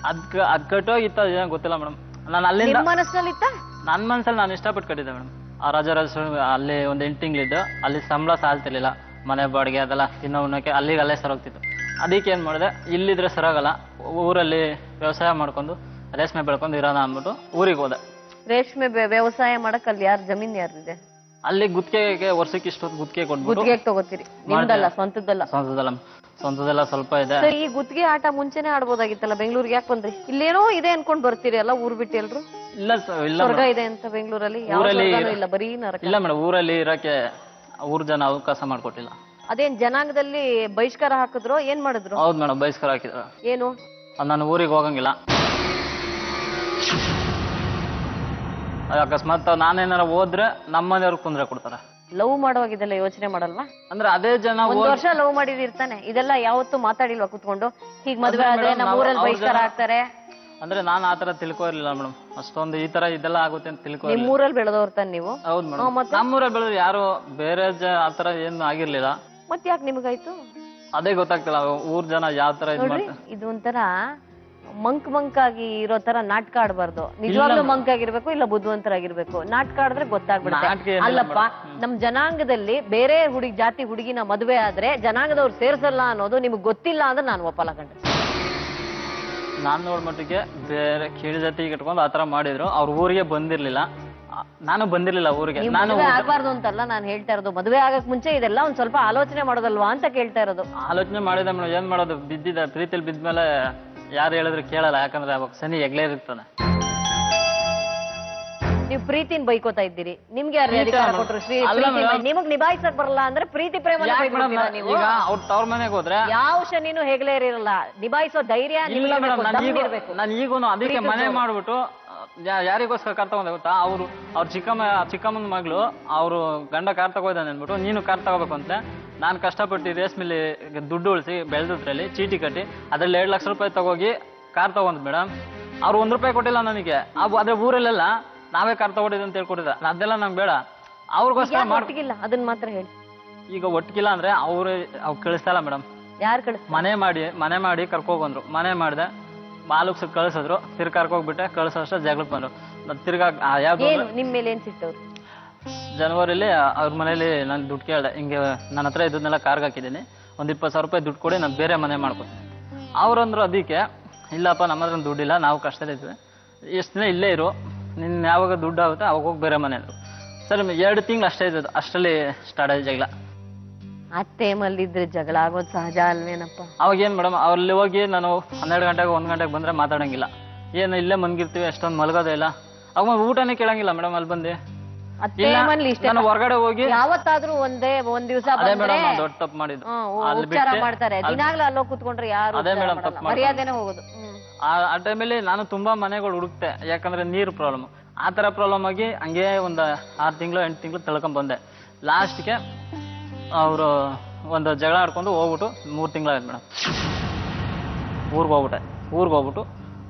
ಅದ್ ಕಟ್ಟೋಗಿತ್ತ ಏನೋ ಗೊತ್ತಿಲ್ಲ ಮೇಡಮ್. ನಾನು ಅಲ್ಲಿಂದ ಮನಸ್ಸಿನಲ್ಲಿತ್ತ? ನನ್ನ ಮನ್ಸಲ್ಲಿ ನಾನು ಇಷ್ಟಪಟ್ಟು ಕಟ್ಟಿದ್ದೆ ಮೇಡಮ್. ಆ ರಾಜರಾಜ ಅಲ್ಲಿ ಒಂದು 8 ತಿಂಗಳಿದ್ದು ಅಲ್ಲಿ ಸಂಬಳ ಸಾಲ್ತಿರ್ಲಿಲ್ಲ. ಮನೆ ಬಾಡಿಗೆ ಅದೆಲ್ಲ ತಿನ್ನೋಕೆ ಅಲ್ಲೇ ಸರೋಗ್ತಿತ್ತು. ಅದಕ್ಕೆ ಏನ್ ಮಾಡಿದೆ, ಇಲ್ಲಿದ್ರೆ ಸರಾಗಲ್ಲ, ಊರಲ್ಲಿ ವ್ಯವಸಾಯ ಮಾಡ್ಕೊಂಡು ರೇಷ್ಮೆ ಬೆಳ್ಕೊಂಡು ಇರೋಣ ಅಂದ್ಬಿಟ್ಟು ಊರಿಗೆ ಹೋದೆ. ರೇಷ್ಮೆ ವ್ಯವಸಾಯ ಮಾಡಕ್ ಅಲ್ಲಿ ಯಾರು ಜಮೀನ್ ಯಾರಿದೆ? ಅಲ್ಲಿ ಗುತ್ತಿಗೆಗೆ ವರ್ಷಕ್ಕೆ ಇಷ್ಟೊತ್ತು ಗುತ್ತಿಗೆ ಕೊಟ್ಬಿಟ್ಟು ಗುತ್ತಿಗೆ ತಗೋತೀರಿ? ನಿಮ್ದಲ್ಲ, ಸ್ವಂತದ್ದಲ್ಲ? ಸ್ವಂತದೆಲ್ಲ ಸ್ವಲ್ಪ ಇದೆ. ಈ ಗುತ್ತಿಗೆ ಆಟ ಮುಂಚೆನೆ ಆಡ್ಬೋದಾಗಿತ್ತಲ್ಲ. ಬೆಂಗಳೂರಿಗೆ ಯಾಕೆ ಬಂದ್ರಿ? ಇಲ್ಲೇನೋ ಇದೆ ಅನ್ಕೊಂಡ್ ಬರ್ತೀರಿ ಅಲ್ಲ ಊರ್ ಬಿಟ್ಟು ಎಲ್ರು? ಇಲ್ಲ ಸ್ವರ್ಗ ಇದೆ ಅಂತ ಬೆಂಗಳೂರಲ್ಲಿ? ಇಲ್ಲ, ಬರೀ ನರಕ. ಇಲ್ಲ ಮೇಡಮ್, ಊರಲ್ಲಿ ಇರಕ್ಕೆ ಊರ್ ಜನ ಅವಕಾಶ ಮಾಡ್ಕೊಟ್ಟಿಲ್ಲ. ಅದೇನ್ ಜನಾಂಗದಲ್ಲಿ ಬಹಿಷ್ಕಾರ ಹಾಕಿದ್ರು? ಏನ್ ಮಾಡಿದ್ರು? ಹೌದು ಮೇಡಮ್, ಬಹಿಷ್ಕಾರ ಹಾಕಿದ್ರು. ಏನು? ನಾನು ಊರಿಗೆ ಹೋಗಂಗಿಲ್ಲ. ಅಕಸ್ಮಾತ್ ನಾನೇನಾರ ಹೋದ್ರೆ ನಮ್ಮ ಮನೆಯವ್ರಿಗೆ ತೊಂದ್ರೆ ಕೊಡ್ತಾರೆ. ಲವ್ ಮಾಡುವಾಗಿದ್ದೆಲ್ಲ ಯೋಚನೆ ಮಾಡಲ್ವಾ? ಅಂದ್ರೆ ಅದೇ ಜನ 1 ವರ್ಷ ಲವ್ ಮಾಡಿದಿರ್ತಾನೆ. ಇದೆಲ್ಲ ಯಾವತ್ತೂ ಮಾತಾಡಿಲ್ವಾ ಕುತ್ಕೊಂಡು? ಹೀಗ್ ಮದ್ವೆ ಆದ್ರೆ ನಮ್ಮ ಊರಲ್ಲಿ ಬಹಿಷ್ಕಾರ ಆಗ್ತಾರೆ ಅಂದ್ರೆ ನಾನು ಆತರ ತಿಳ್ಕೊರ್ಲಿಲ್ಲ ಮೇಡಮ್. ಅಷ್ಟೊಂದು ಈ ತರ ಇದೆಲ್ಲ ಆಗುತ್ತೆ ಅಂತ ತಿಳ್ಕೊ. ನಿಮ್ ಊರಲ್ಲಿ ಬೆಳೆದವ್ರ ತಾನೆ ನೀವು? ಹೌದು ಮೇಡಮ್, ನಮ್ಮೂರಲ್ಲಿ ಬೆಳೆದ್ರೆ ಯಾರು ಬೇರೆ ಆತರ ಏನು ಆಗಿರ್ಲಿಲ್ಲ. ಮತ್ ಯಾಕೆ ನಿಮಗಾಯ್ತು? ಅದೇ ಗೊತ್ತಾಗ್ತಿಲ್ಲ ಊರ್ ಜನ ಯಾವ ತರ ಇದು ಒಂಥರ ಮಂಕ್ ಆಗಿ ಇರೋ ತರ ನಾಟಕ ಆಡ್ಬಾರ್ದು. ನಿಜವಾಗ್ಲೂ ಮಂಕ್ ಆಗಿರ್ಬೇಕು, ಇಲ್ಲ ಬುದ್ಧಿವಂತರಾಗಿರ್ಬೇಕು. ನಾಟಕ ಆಡಿದ್ರೆ ಗೊತ್ತಾಗ್ಬಿಡುತ್ತೆ. ಅಲ್ಲಪ್ಪ, ನಮ್ ಜನಾಂಗದಲ್ಲಿ ಬೇರೆ ಜಾತಿ ಹುಡುಗಿನ ಮದುವೆ ಆದ್ರೆ ಜನಾಂಗದವ್ರು ಸೇರ್ಸಲ್ಲ ಅನ್ನೋದು ನಿಮ್ಗೆ ಗೊತ್ತಿಲ್ಲ ಅಂದ್ರೆ ನಾನು ಒಪ್ಪಲ್ಲ ಕಂಡ್ರೆ. ನಾನ್ ನೋಡ್ ಮಟ್ಟಿಗೆ ಬೇರೆ ಕೀಳ್ ಜಾತಿ ಕಟ್ಕೊಂಡು ಆತರ ಮಾಡಿದ್ರು. ಅವ್ರ ಊರಿಗೆ ಬಂದಿರ್ಲಿಲ್ಲ, ನಾನು ಬಂದಿರ್ಲಿಲ್ಲ ಊರಿಗೆ. ನಾನು ಮದುವೆ ಆಗ್ಬಾರ್ದು ಅಂತಲ್ಲ ನಾನು ಹೇಳ್ತಾ ಇರೋದು, ಮದುವೆ ಆಗಕ್ ಮುಂಚೆ ಇದೆಲ್ಲ ಒಂದ್ ಸ್ವಲ್ಪ ಆಲೋಚನೆ ಮಾಡೋದಲ್ವಾ ಅಂತ ಕೇಳ್ತಾ ಇರೋದು. ಆಲೋಚನೆ ಮಾಡಿದೆ ಮೇಡಮ್, ಏನ್ ಮಾಡೋದು, ಬಿದ್ದಿದ್ದ ಪ್ರೀತಿಯಲ್ಲಿ ಬಿದ್ಮೇಲೆ ಯಾರು ಹೇಳಿದ್ರು ಕೇಳಲ್ಲ, ಯಾಕಂದ್ರೆ ಅವಾಗ ಶನಿ ಎಗ್ಲೇ ಇರ್ತಾನೆ. ನೀವು ಪ್ರೀತಿನ ಬೈಕೋತಾ ಇದ್ದೀರಿ, ನಿಮ್ಗೆ ಯಾರು ಅಧಿಕಾರ ಕೊಟ್ರು? ನಿಮಗ್ ನಿಭಾಯಿಸಕ್ ಬರಲ್ಲ ಅಂದ್ರೆ ಪ್ರೀತಿ ಪ್ರೇಮ ನೀವು. ಈಗ ಅವ್ರ ತವ್ರ ಮನೆಗೆ ಹೋದ್ರೆ ಯಾವ ಶನಿನೂ ಹೆಗ್ಲೇ ಇರಲ್ಲ, ನಿಭಾಯಿಸೋ ಧೈರ್ಯ ಇರ್ಬೇಕು. ನಾನು ಈಗೂನು ಅದಕ್ಕೆ ಮನೆ ಮಾಡ್ಬಿಟ್ಟು ಯಾರಿಗೋಸ್ಕರ ಕಾರ್ ತಗೊಂಡೆ ಗೊತ್ತಾ, ಅವ್ರ ಚಿಕ್ಕಮ್ಮನ ಮಗಳು ಅವ್ರು ಗಂಡ ಕಾರ್ ತಗೋದಾನೆ ಅಂದ್ಬಿಟ್ಟು ನೀನು ಕಾರ್ ತಗೋಬೇಕು ಅಂತ ನಾನು ಕಷ್ಟಪಟ್ಟು ರೇಸ್ ಮೇಲೆ ದುಡ್ಡು ಉಳಿಸಿ ಬೆಳೆದ್ರಲ್ಲಿ ಚೀಟಿ ಕಟ್ಟಿ ಅದ್ರಲ್ಲಿ 2 ಲಕ್ಷ ರೂಪಾಯಿ ತಗೋಗಿ ಕಾರ್ ತಗೊಂಡ್ ಮೇಡಮ್. ಅವ್ರು 1 ರೂಪಾಯಿ ಕೊಟ್ಟಿಲ್ಲ ನನಗೆ. ಅದ್ರ ಊರಲ್ಲೆಲ್ಲ ನಾವೇ ಕಾರ್ ತಗೊಂಡಿದ್ದು ಅಂತ ಹೇಳ್ಕೊಟ್ಟಿದ್ದ. ಅದೆಲ್ಲ ನಂಗೆ ಬೇಡ, ಅವ್ರಿಗೋಸ್ಕರ ಮಾಡ್ತಿಲ್ಲ. ಅದನ್ನ ಮಾತ್ರ ಹೇಳಿ. ಈಗ ಒಟ್ಟಿಗಿಲ್ಲ ಅಂದ್ರೆ ಅವ್ರು ಕಳಿಸ್ತಾ ಇಲ್ಲ ಮೇಡಮ್. ಯಾರು ಕಳಿಸ್? ಮನೆ ಮಾಡಿ ಕರ್ಕೋಬಂದ್ರು. ಮನೆ ಮಾಡಿದೆ, ಮಾಲುಕ್ಸ್ ಕಳ್ಸಿದ್ರು, ತಿರ್ಗಿ ಕರ್ಕೋಗ್ಬಿಟ್ಟೆ. ಕಳ್ಸೋಷ್ಟ ಜಗಳಕ್ಕೆ ಬಂದ್ರು. ತಿರ್ಗಾ ಯಾವ್ದು ನಿಮ್ ಮೇಲೆ ಏನ್ ಸಿಟ್ಟವ್ರು? ಜನವರಿಲಿ ಅವ್ರ ಮನೇಲಿ ನಾನು ದುಡ್ಡು ಕೇಳ್ದೆ, ಹಿಂಗೆ ನನ್ನ ಹತ್ರ ಇದನ್ನೆಲ್ಲ ಕಾರ್ಗೆ ಹಾಕಿದ್ದೀನಿ, ಒಂದು 20,000 ರೂಪಾಯಿ ದುಡ್ಡು ಕೊಡಿ, ನಾನು ಬೇರೆ ಮನೆ ಮಾಡ್ಕೊತೀನಿ. ಅವ್ರಂದ್ರು ಅದಕ್ಕೆ, ಇಲ್ಲಪ್ಪ ನಮ್ಮ ಹತ್ರ ದುಡ್ಡಿಲ್ಲ, ನಾವು ಕಷ್ಟದಲ್ಲಿದ್ವಿ, ಎಷ್ಟು ದಿನ ಇಲ್ಲೇ ಇರು, ನಿನ್ನ ಯಾವಾಗ ದುಡ್ಡು ಆಗುತ್ತೆ ಅವಾಗ ಹೋಗಿ ಬೇರೆ ಮನೆ ಅಂದರು. ಸರಿ 2 ತಿಂಗಳು ಅಷ್ಟೇ ಇದ್ದದ್ದು, ಅಷ್ಟರಲ್ಲಿ ಸ್ಟಾರ್ಟ್ ಆಯ್ತು ಜಗಳ. ಆ ಟೈಮಲ್ಲಿ ಇದ್ರೆ ಜಗಳ ಆಗೋದು ಸಹಜ ಅಲ್ವೇನಪ್ಪ? ಅವಾಗ ಏನ್ ಮೇಡಮ್, ಅಲ್ಲಿ ಹೋಗಿ ನಾನು 12 ಗಂಟೆಗೆ 1 ಗಂಟೆಗೆ ಬಂದ್ರೆ ಮಾತಾಡಂಗಿಲ್ಲ, ಏನು ಇಲ್ಲೇ ಮನ್ಗಿರ್ತೀವಿ, ಅಷ್ಟೊಂದು ಮಲಗೋದೇ ಇಲ್ಲ. ಅವಾಗ ಊಟನೇ ಕೇಳಂಗಿಲ್ಲ ಮೇಡಮ್. ಅಲ್ಲಿ ಬಂದು ನಾನು ಹೊರಗಡೆ ಹೋಗಿ ಯಾವತ್ತಾದ್ರೂ ಒಂದ್ ದಿವಸ ದೊಡ್ಡ ತಪ್ಪು ಮಾಡಿದ್ದು ಮಾಡ್ತಾರೆ. ದಿನಾಗ್ಲೂ ಅಲ್ಲೋ ಕೂತ್ಕೊಂಡ್ರೆ ಯಾರು ಅದೇ ಮೇಡಮ್ ತಪ್ಪು ಮರ್ಯಾದೆನೇ ಹೋಗೋದು. ಆ ಟೈಮಲ್ಲಿ ನಾನು ತುಂಬಾ ಮನೆಗಳು ಹುಡುಕ್ತೆ, ಯಾಕಂದ್ರೆ ನೀರು ಪ್ರಾಬ್ಲಮ್. ಆ ತರ ಪ್ರಾಬ್ಲಮ್ ಆಗಿ ಹಂಗೆ ಒಂದು 6 ತಿಂಗಳು 8 ತಿಂಗಳು ತಳ್ಕೊಂಡ್ ಬಂದೆ. ಲಾಸ್ಟ್ಗೆ ಅವರು ಒಂದು ಜಗಳ ಆಡ್ಕೊಂಡು ಹೋಗ್ಬಿಟ್ಟು 3 ತಿಂಗಳಾಯ್ತು ಮೇಡಮ್. ಊರಿಗೆ ಹೋಗ್ಬಿಟ್ಟು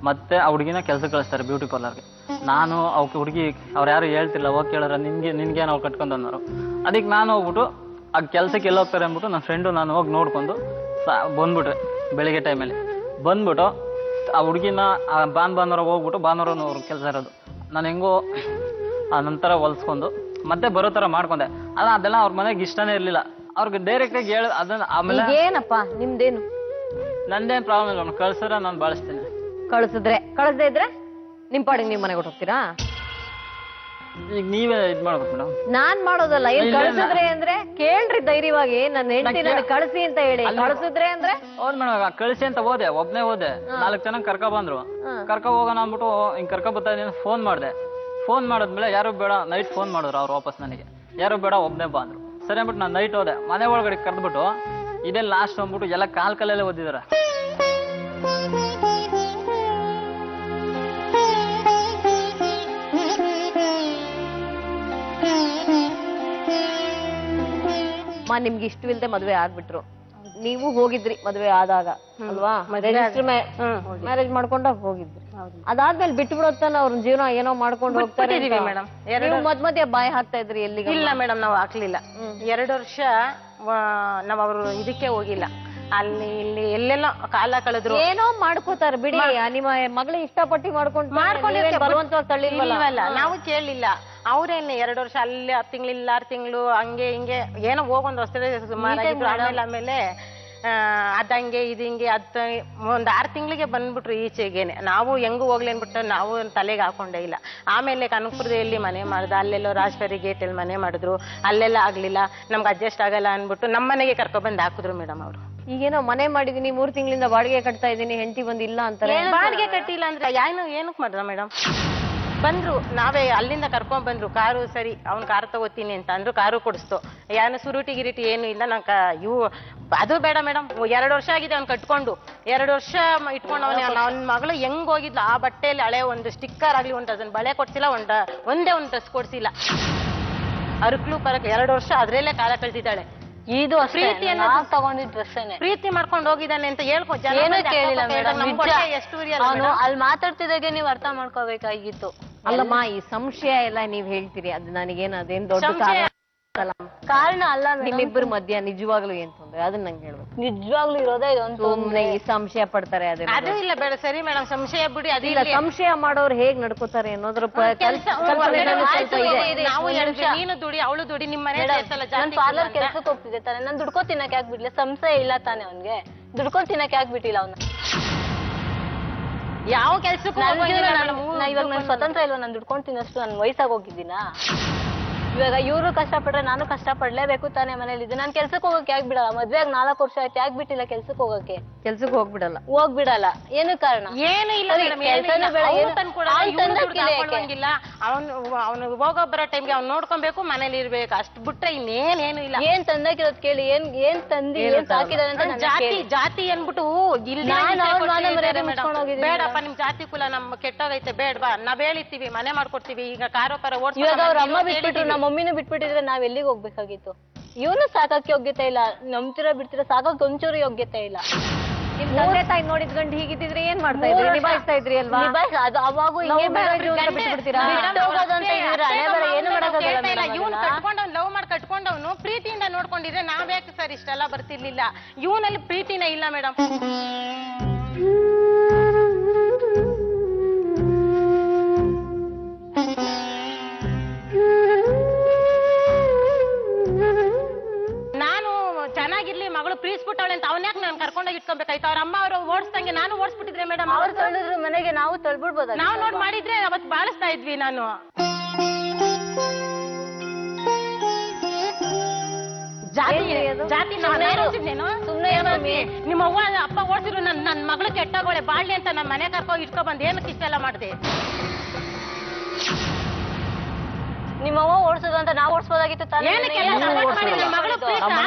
ಮತ್ತೆ ಆ ಹುಡುಗಿನ ಕೆಲ್ಸಕ್ಕೆ ಕಳಿಸ್ತಾರೆ ಬ್ಯೂಟಿ ಪಾರ್ಲರ್ಗೆ. ನಾನು ಅವಕ್ಕೆ ಹುಡುಗಿ ಅವ್ರು ಯಾರು ಹೇಳ್ತಿಲ್ಲ, ಹೋಗಿ ಕೇಳಿದ್ರೆ ನಿನ್ಗೆ ನಾವು ಕಟ್ಕೊಂಡು ಅನ್ನೋರು. ಅದಕ್ಕೆ ನಾನು ಹೋಗ್ಬಿಟ್ಟು ಆ ಕೆಲ್ಸಕ್ಕೆ ಎಲ್ಲ ಹೋಗ್ತಾರೆ ಅಂದ್ಬಿಟ್ಟು ನನ್ನ ಫ್ರೆಂಡು ನಾನು ಹೋಗಿ ನೋಡ್ಕೊಂಡು ಬಂದ್ಬಿಟ್ರೆ ಬೆಳಿಗ್ಗೆ ಟೈಮಲ್ಲಿ ಬಂದ್ಬಿಟ್ಟು ಆ ಹುಡುಗಿನ ಭಾನುವಾರ ಹೋಗ್ಬಿಟ್ಟು ಭಾನುವಾರ ಕೆಲಸ ಇರೋದು. ನಾನು ಹೆಂಗೋ ಆ ನಂತರ ಹೊಲ್ಸ್ಕೊಂಡು ಮತ್ತೆ ಬರೋ ಥರ ಮಾಡ್ಕೊಂಡೆ. ಅದೆಲ್ಲ ಅವ್ರ ಮನೆಗೆ ಇಷ್ಟನೇ ಇರಲಿಲ್ಲ. ಅವ್ರಿಗೆ ಡೈರೆಕ್ಟಾಗಿ ಹೇಳ ಅದನ್ನ. ಆಮೇಲೆ ಏನಪ್ಪ ನಿಮ್ದೇನು? ನಂದೇನು ಪ್ರಾಬ್ಲಮ್ ಇಲ್ಲ, ಕಳ್ಸಿದ್ರೆ ನಾನು ಬಳಸ್ತೀನಿ. ಕಳಿಸದೇ ಇದ್ರೆ ನಿಮ್ ಪಾಡಿಗೆ ನೀವು ಮನೆಗೆ ಹೋಗ್ತೀರಾ? ಈಗ ನೀವೇ ಇದ್ ಮಾಡ್ಬೇಕು ಮೇಡಮ್. ನಾನ್ ಮಾಡೋದಲ್ಲ. ಏನ್ ಕಳ್ಸಿದ್ರೆ ಅಂದ್ರೆ ಕೇಳ್ರಿ ಧೈರ್ಯವಾಗಿ, ನನ್ನ ಹೆಂಡತಿ ನನಗೆ ಕಳ್ಸಿ ಅಂತ ಹೇಳಿ. ಕಳ್ಸಿದ್ರೆ ಅಂದ್ರೆ ಹೌದ್ ಮೇಡಮ್, ಕಳ್ಸಿ ಅಂತ ಒಬ್ನೇ ಹೋದೆ. 4 ಜನ ಕರ್ಕ ಬಂದ್ರು. ಕರ್ಕ ಹೋಗೋಣ ಅಂದ್ಬಿಟ್ಟು ಹಿಂಗ್ ಕರ್ಕ ಬರ್ತಾ ಇದೀನಿ. ಫೋನ್ ಮಾಡಿದ್ಮೇಲೆ ಯಾರು ಬೇಡ, ನೈಟ್ ಫೋನ್ ಮಾಡಿದ್ರು ಅವ್ರು ವಾಪಸ್ ನನಗೆ, ಯಾರು ಬೇಡ ಒಬ್ನೇ ಬಾ ಅಂದ್ರು. ಸರಿ ಅಂದ್ಬಿಟ್ಟು ನಾನು ನೈಟ್ ಹೋದೆ. ಮನೆ ಒಳಗಡೆ ಕರೆದ್ಬಿಟ್ಟು ಇದೇ ಲಾಸ್ಟ್ ಅಂದ್ಬಿಟ್ಟು ಎಲ್ಲ ಕಾಲಲ್ಲೇ ಓದಿದಾರೆ. ನಿಮ್ಗೆ ಇಷ್ಟವಿಲ್ಲದೆ ಮದ್ವೆ ಆಗ್ಬಿಟ್ರು, ನೀವು ಹೋಗಿದ್ರಿ ಮದ್ವೆ ಆದಾಗ ಅಲ್ವಾ? ಮ್ಯಾರೇಜ್ ಮಾಡ್ಕೊಂಡಾಗ ಹೋಗಿದ್ರಿ. ಅದಾದ್ಮೇಲೆ ಬಿಟ್ಟು ಬಿಡೋತ್ತಾನ ಅವ್ರ ಜೀವನ ಏನೋ ಮಾಡ್ಕೊಂಡು ಹೋಗ್ತಾರೆ ಮೇಡಮ್. ಮಧ್ಯ ಬಾಯಿ ಹಾಕ್ತಾ ಇದ್ರಿ ಎಲ್ಲಿ? ಇಲ್ಲ ಮೇಡಮ್, ನಾವು ಹಾಕ್ಲಿಲ್ಲ. 2 ವರ್ಷ ನಾವ್ ಅವ್ರು ಇದಕ್ಕೆ ಹೋಗಿಲ್ಲ. ಅಲ್ಲಿ ಇಲ್ಲಿ ಎಲ್ಲೆಲ್ಲ ಕಾಲ ಕಳೆದ್ರು. ಏನೋ ಮಾಡ್ಕೋತಾರ ಬಿಡಿ. ನಿಮ್ಮ ಮಗಳು ಇಷ್ಟಪಟ್ಟಿ ಮಾಡ್ಕೊಂಡು ಬಲವಂತವಾಗಿ ತಳ್ಳಿಲ್ವಲ್ಲ. ನಾವು ಕೇಳಲಿಲ್ಲ. ಅವ್ರೇನು 2 ವರ್ಷ ಅಲ್ಲಿ 6 ತಿಂಗಳು ಇಲ್ಲ 6 ತಿಂಗಳು ಹಂಗೆ ಹಿಂಗೆ ಏನೋ ಹೋಗೊಂದು ಹೊಸದೇ ಆಮೇಲೆ ಅದಂಗೆ ಇದಿಂಗೆ ಒಂದ್ 6 ತಿಂಗಳಿಗೆ ಬಂದ್ಬಿಟ್ರು ಈಚೆಗೇನೆ. ನಾವು ಹೆಂಗೂ ಹೋಗ್ಲಿ ಅನ್ಬಿಟ್ಟು ನಾವು ತಲೆಗೆ ಹಾಕೊಂಡೇ ಇಲ್ಲ. ಆಮೇಲೆ ಕನಕಪುರದಲ್ಲಿ ಮನೆ ಮಾಡ್ದ, ಅಲ್ಲೆಲ್ಲೋ ರಾಜಫೇರಿ ಗೇಟಲ್ಲಿ ಮನೆ ಮಾಡಿದ್ರು. ಅಲ್ಲೆಲ್ಲ ಆಗ್ಲಿಲ್ಲ, ನಮ್ಗೆ ಅಡ್ಜಸ್ಟ್ ಆಗಲ್ಲ ಅನ್ಬಿಟ್ಟು ನಮ್ಮ ಮನೆಗೆ ಕರ್ಕೊಬಂದು ಹಾಕಿದ್ರು ಮೇಡಮ್ ಅವರು. ಈಗೇನೋ ಮನೆ ಮಾಡಿದೀನಿ, 3 ತಿಂಗಳಿಂದ ಬಾಡಿಗೆ ಕಟ್ತಾ ಇದ್ದೀನಿ, ಹೆಂಡತಿ ಬಂದು ಇಲ್ಲ ಅಂತಾರೆ. ಬಾಡಿಗೆ ಕಟ್ಟಿಲ್ಲ ಅಂದ್ರೆ ಏನಕ್ಕೆ ಮಾಡಿದ್ರ ಮೇಡಮ್? ಬಂದ್ರು, ನಾವೇ ಅಲ್ಲಿಂದ ಕರ್ಕೊಂಡ್ ಬಂದ್ರು. ಕಾರು ಸರಿ, ಅವ್ನು ಕಾರ್ ತಗೋತೀನಿ ಅಂತ ಅಂದ್ರು, ಕಾರು ಕೊಡಿಸ್ತು. ಏನು ಸುರುಟಿ ಗಿರಿಟಿ ಏನು ಇಲ್ಲ. ಅದು ಬೇಡ ಮೇಡಮ್. 2 ವರ್ಷ ಆಗಿದೆ ಅವ್ನು ಕಟ್ಕೊಂಡು. 2 ವರ್ಷ ಇಟ್ಕೊಂಡು ಅವ್ನ ಮಗಳು ಹೆಂಗ್ ಹೋಗಿದ್ಲು ಆ ಬಟ್ಟೆಯಲ್ಲಿ ಹಳೆ ಒಂದು ಸ್ಟಿಕ್ಕರ್ ಆಗ್ಲಿ, ಒಂದು ಡಜನ್ ಬಳೆ ಕೊಡ್ಸಿಲ್ಲ, ಒಂದೇ ಒಂದು ಡ್ರೆಸ್ ಕೊಡ್ಸಿಲ್ಲ. ಅರ್ಕ್ಲು ಪರಕ್ 2 ವರ್ಷ ಅದ್ರಲ್ಲೇ ಕಾಲ ಕಳ್ದಿದ್ದಾಳೆ. ಇದು ಪ್ರೀತಿಯನ್ನ ತಗೊಂಡಿದ್ ಡ್ರೆಸ್ಸೇನೆ. ಪ್ರೀತಿ ಮಾಡ್ಕೊಂಡು ಹೋಗಿದ್ದಾನೆ ಅಂತ ಹೇಳ್ಕೊಟ್ಟು ಕೇಳಿಲ್ಲ ಮೇಡಮ್. ಎಷ್ಟು ಅಲ್ಲಿ ಮಾತಾಡ್ತಿದ್ದಾಗೆ ನೀವು ಅರ್ಥ ಮಾಡ್ಕೋಬೇಕಾಗಿತ್ತು. ಅಲ್ಲಮ್ಮ, ಈ ಸಂಶಯ ಎಲ್ಲ ನೀವ್ ಹೇಳ್ತೀರಿ, ಅದು ನನಗೇನು ಅದೇನ್ ದೊಡ್ಡ ಕಾರಣ ಅಲ್ಲ madam. ನಿಮ್ಮಿಬ್ಬರ ಮಧ್ಯ ನಿಜವಾಗ್ಲೂ ಏನ್ ತೊಂದ್ರೆ ಅದನ್ನ ನಂಗೆ ಹೇಳ್ಬೇಕು. ನಿಜವಾಗ್ಲೂ ಇರೋದೇ ಇದೊಂದು ಸುಮ್ನೆ ಈ ಸಂಶಯ ಪಡ್ತಾರೆ ಅದು ಇಲ್ಲ ಬೇಡ ಸರಿ ಮೇಡಮ್ ಸಂಶಯ ಬಿಡಿ ಅದು ಇಲ್ಲ ಸಂಶಯ ಮಾಡೋರು ಹೇಗ್ ನಡ್ಕೋತಾರೆ ಅನ್ನೋದ್ರ ನಾವು ನೀನು ದುಡಿ ಅವಳು ದುಡಿ ನಿಮ್ಮ ಮನೆ ನಾನ್ ಪಾರ್ಲರ್ ಕೆಲ್ಸಕ್ಕೆ ಹೋಗ್ತಿದ್ದೆ ತಾನೆ, ನಾನ್ ದುಡ್ಕೊ ತಿನ್ನಕ್ ಯಾಕೆ ಬಿಡ್ಲಿ? ಸಂಶಯ ಇಲ್ಲ ತಾನೆ ಅವ್ನ್ಗೆ, ದುಡ್ಕೊಂಡ್ ತಿನ್ನಕ್ ಯಾಕೆ ಬಿಟ್ಟಿಲ್ಲ ಅವ್ನ? ಯಾವ ಕೆಲ್ಸಕ್ಕೂ ಇವಾಗ ನನ್ ಸ್ವತಂತ್ರ ಇಲ್ವಾ? ನಾನ್ ದುಡ್ಕೊಂಡ್ ತಿನ್ನಷ್ಟು ನನ್ ವಯಸ್ಸಾಗಿ ಹೋಗಿದ್ದೀನಾ? ಇವಾಗ ಇವ್ರು ಕಷ್ಟಪಟ್ರೆ ನಾನು ಕಷ್ಟ ಪಡ್ಲೇಬೇಕು ತಾನೇ ಮನೇಲಿ ಇದೆ. ನಾನ್ ಕೆಲ್ಸಕ್ಕೆ ಹೋಗಕ್ಕೆ ಯಾಕೆ ಬಿಡಲ್ಲ? ಮದ್ವೆ ಆಗಿ 4 ವರ್ಷ ಆಯ್ತು, ಯಾಕೆ ಬಿಟ್ಟಿಲ್ಲ ಕೆಲ್ಸಕ್ಕೆ ಹೋಗಕ್ಕೆ? ಕೆಲ್ಸಕ್ಕೆ ಹೋಗ್ಬಿಡಲ್ಲ. ಏನು ಕಾರಣ? ಏನು ಇಲ್ಲ ತಂದ್ಕೊಡಂಗಿಲ್ಲ. ಅವನು ಹೋಗೋ ಬರೋ ಟೈಮ್ಗೆ ಅವ್ನು ನೋಡ್ಕೊಬೇಕು, ಮನೇಲಿ ಇರ್ಬೇಕು, ಅಷ್ಟು ಬಿಟ್ರೆ ಇನ್ನೇನೇನು ಇಲ್ಲ. ಏನ್ ತಂದಾಕಿರೋದ್ ಕೇಳಿ, ಏನ್ ತಂದಿ ಏನ್ ಸಾಕಿದಾರೆ ಅಂತ ಜಾತಿ ಅನ್ಬಿಟ್ಟು ಬೇಡಪ್ಪ ನಿಮ್ ಜಾತಿ ಕುಲ ನಮ್ ಕೆಟ್ಟೋಗೈತೆ ಬೇಡವಾ, ನಾವ್ ಹೇಳಿರ್ತೀವಿ ಮನೆ ಮಾಡ್ಕೊಡ್ತೀವಿ. ಈಗ ಕಾರೋಪಾರ ಇವಾಗ ಅವ್ರ ಅಮ್ಮ ಬಿಟ್ಬಿಟ್ರು, ನಮ್ಮ ಮಮ್ಮಿನೂ ಬಿಟ್ಬಿಟ್ಟಿದ್ರೆ ನಾವ್ ಎಲ್ಲಿಗೆ ಹೋಗ್ಬೇಕಾಗಿತ್ತು? ಇವನು ಸಾಕಕ್ಕೆ ಯೋಗ್ಯತೆ ಇಲ್ಲ, ನಂಬ್ತಿರ ಬಿಡ್ತಿರ ಸಾಕಕ್ಕೆ ಒಂಚೂರು ಯೋಗ್ಯತೆ ಇಲ್ಲ. ನಿಮ್ ತಂದೆ ತಾಯಿ ನೋಡಿದ್ ಗಂಡು ಹೀಗಿದ್ರೆ ಏನ್ ಮಾಡ್ತಾ ಇದ್ರಿ? ನಿಭಾಯಿಸ್ತಾ ಇದ್ರಿ ಅಲ್ವಾ? ಅದು ಅವಾಗ ಹಿಂಗೆ ಬಿಟ್ಬಿಡ್ತೀರಾ? ಇವ್ನು ಕಟ್ಕೊಂಡವ್ನು ಲವ್ ಮಾಡಿ ಕಟ್ಕೊಂಡವ್ನು ಪ್ರೀತಿಯಿಂದ ನೋಡ್ಕೊಂಡಿದ್ರೆ ನಾವ್ಯಾಕೆ ಸರ್ ಇಷ್ಟೆಲ್ಲ ಬರ್ತಿರ್ಲಿಲ್ಲ. ಇವನಲ್ಲಿ ಪ್ರೀತಿನೇ ಇಲ್ಲ ಮೇಡಮ್. ಚೆನ್ನಾಗಿರ್ಲಿ ಮಗಳು ಪ್ರೀಸ್ಬಿಟ್ಟವಳೆ ಅಂತ ಅವನ್ಯಾಕೆ ನಾನು ಕರ್ಕೊಂಡೋಗಿ ಇಟ್ಕೊಬೇಕಾಯ್ತು? ಅವ್ರ ಅಮ್ಮ ಅವರು ಓಡಿಸ್ದಂಗೆ ನಾನು ಓಡಿಸ್ಬಿಟ್ಟಿದ್ರೆ ಮೇಡಮ್. ಅವ್ರು ತಳ್ಳಿದ್ರು ಮನೆಗೆ, ನಾವು ತಳ್ಬಿಡ್ಬೋದ? ನಾವು ನೋಡಿ ಮಾಡಿದ್ರೆ ಅವತ್ತು ಬಾಳಿಸ್ತಾ ಇದ್ವಿ. ನಾನು ಜಾತಿ ಸುಮ್ನೆ ನಿಮ್ಮ ಅವ್ವ ಅಪ್ಪ ಓಡಿಸಿದ್ರು ನನ್ನ ಮಗಳು ಕೆಟ್ಟೋಗೋಳೆ ಬಾಳ್ಲಿ ಅಂತ ನನ್ನ ಮನೆ ಕರ್ಕೊಂಡು ಇಟ್ಕೊ ಬಂದ್ ಏನಕ್ಕೆ ಇಷ್ಟೆಲ್ಲ ಮಾಡಿದೆ? ನಿಮ್ಮವ್ವ ಓಡಿಸೋದು ಅಂತ ನಾವು ಓಡಿಸಬಹುದಾಗಿತ್ತು ತಾನೇ?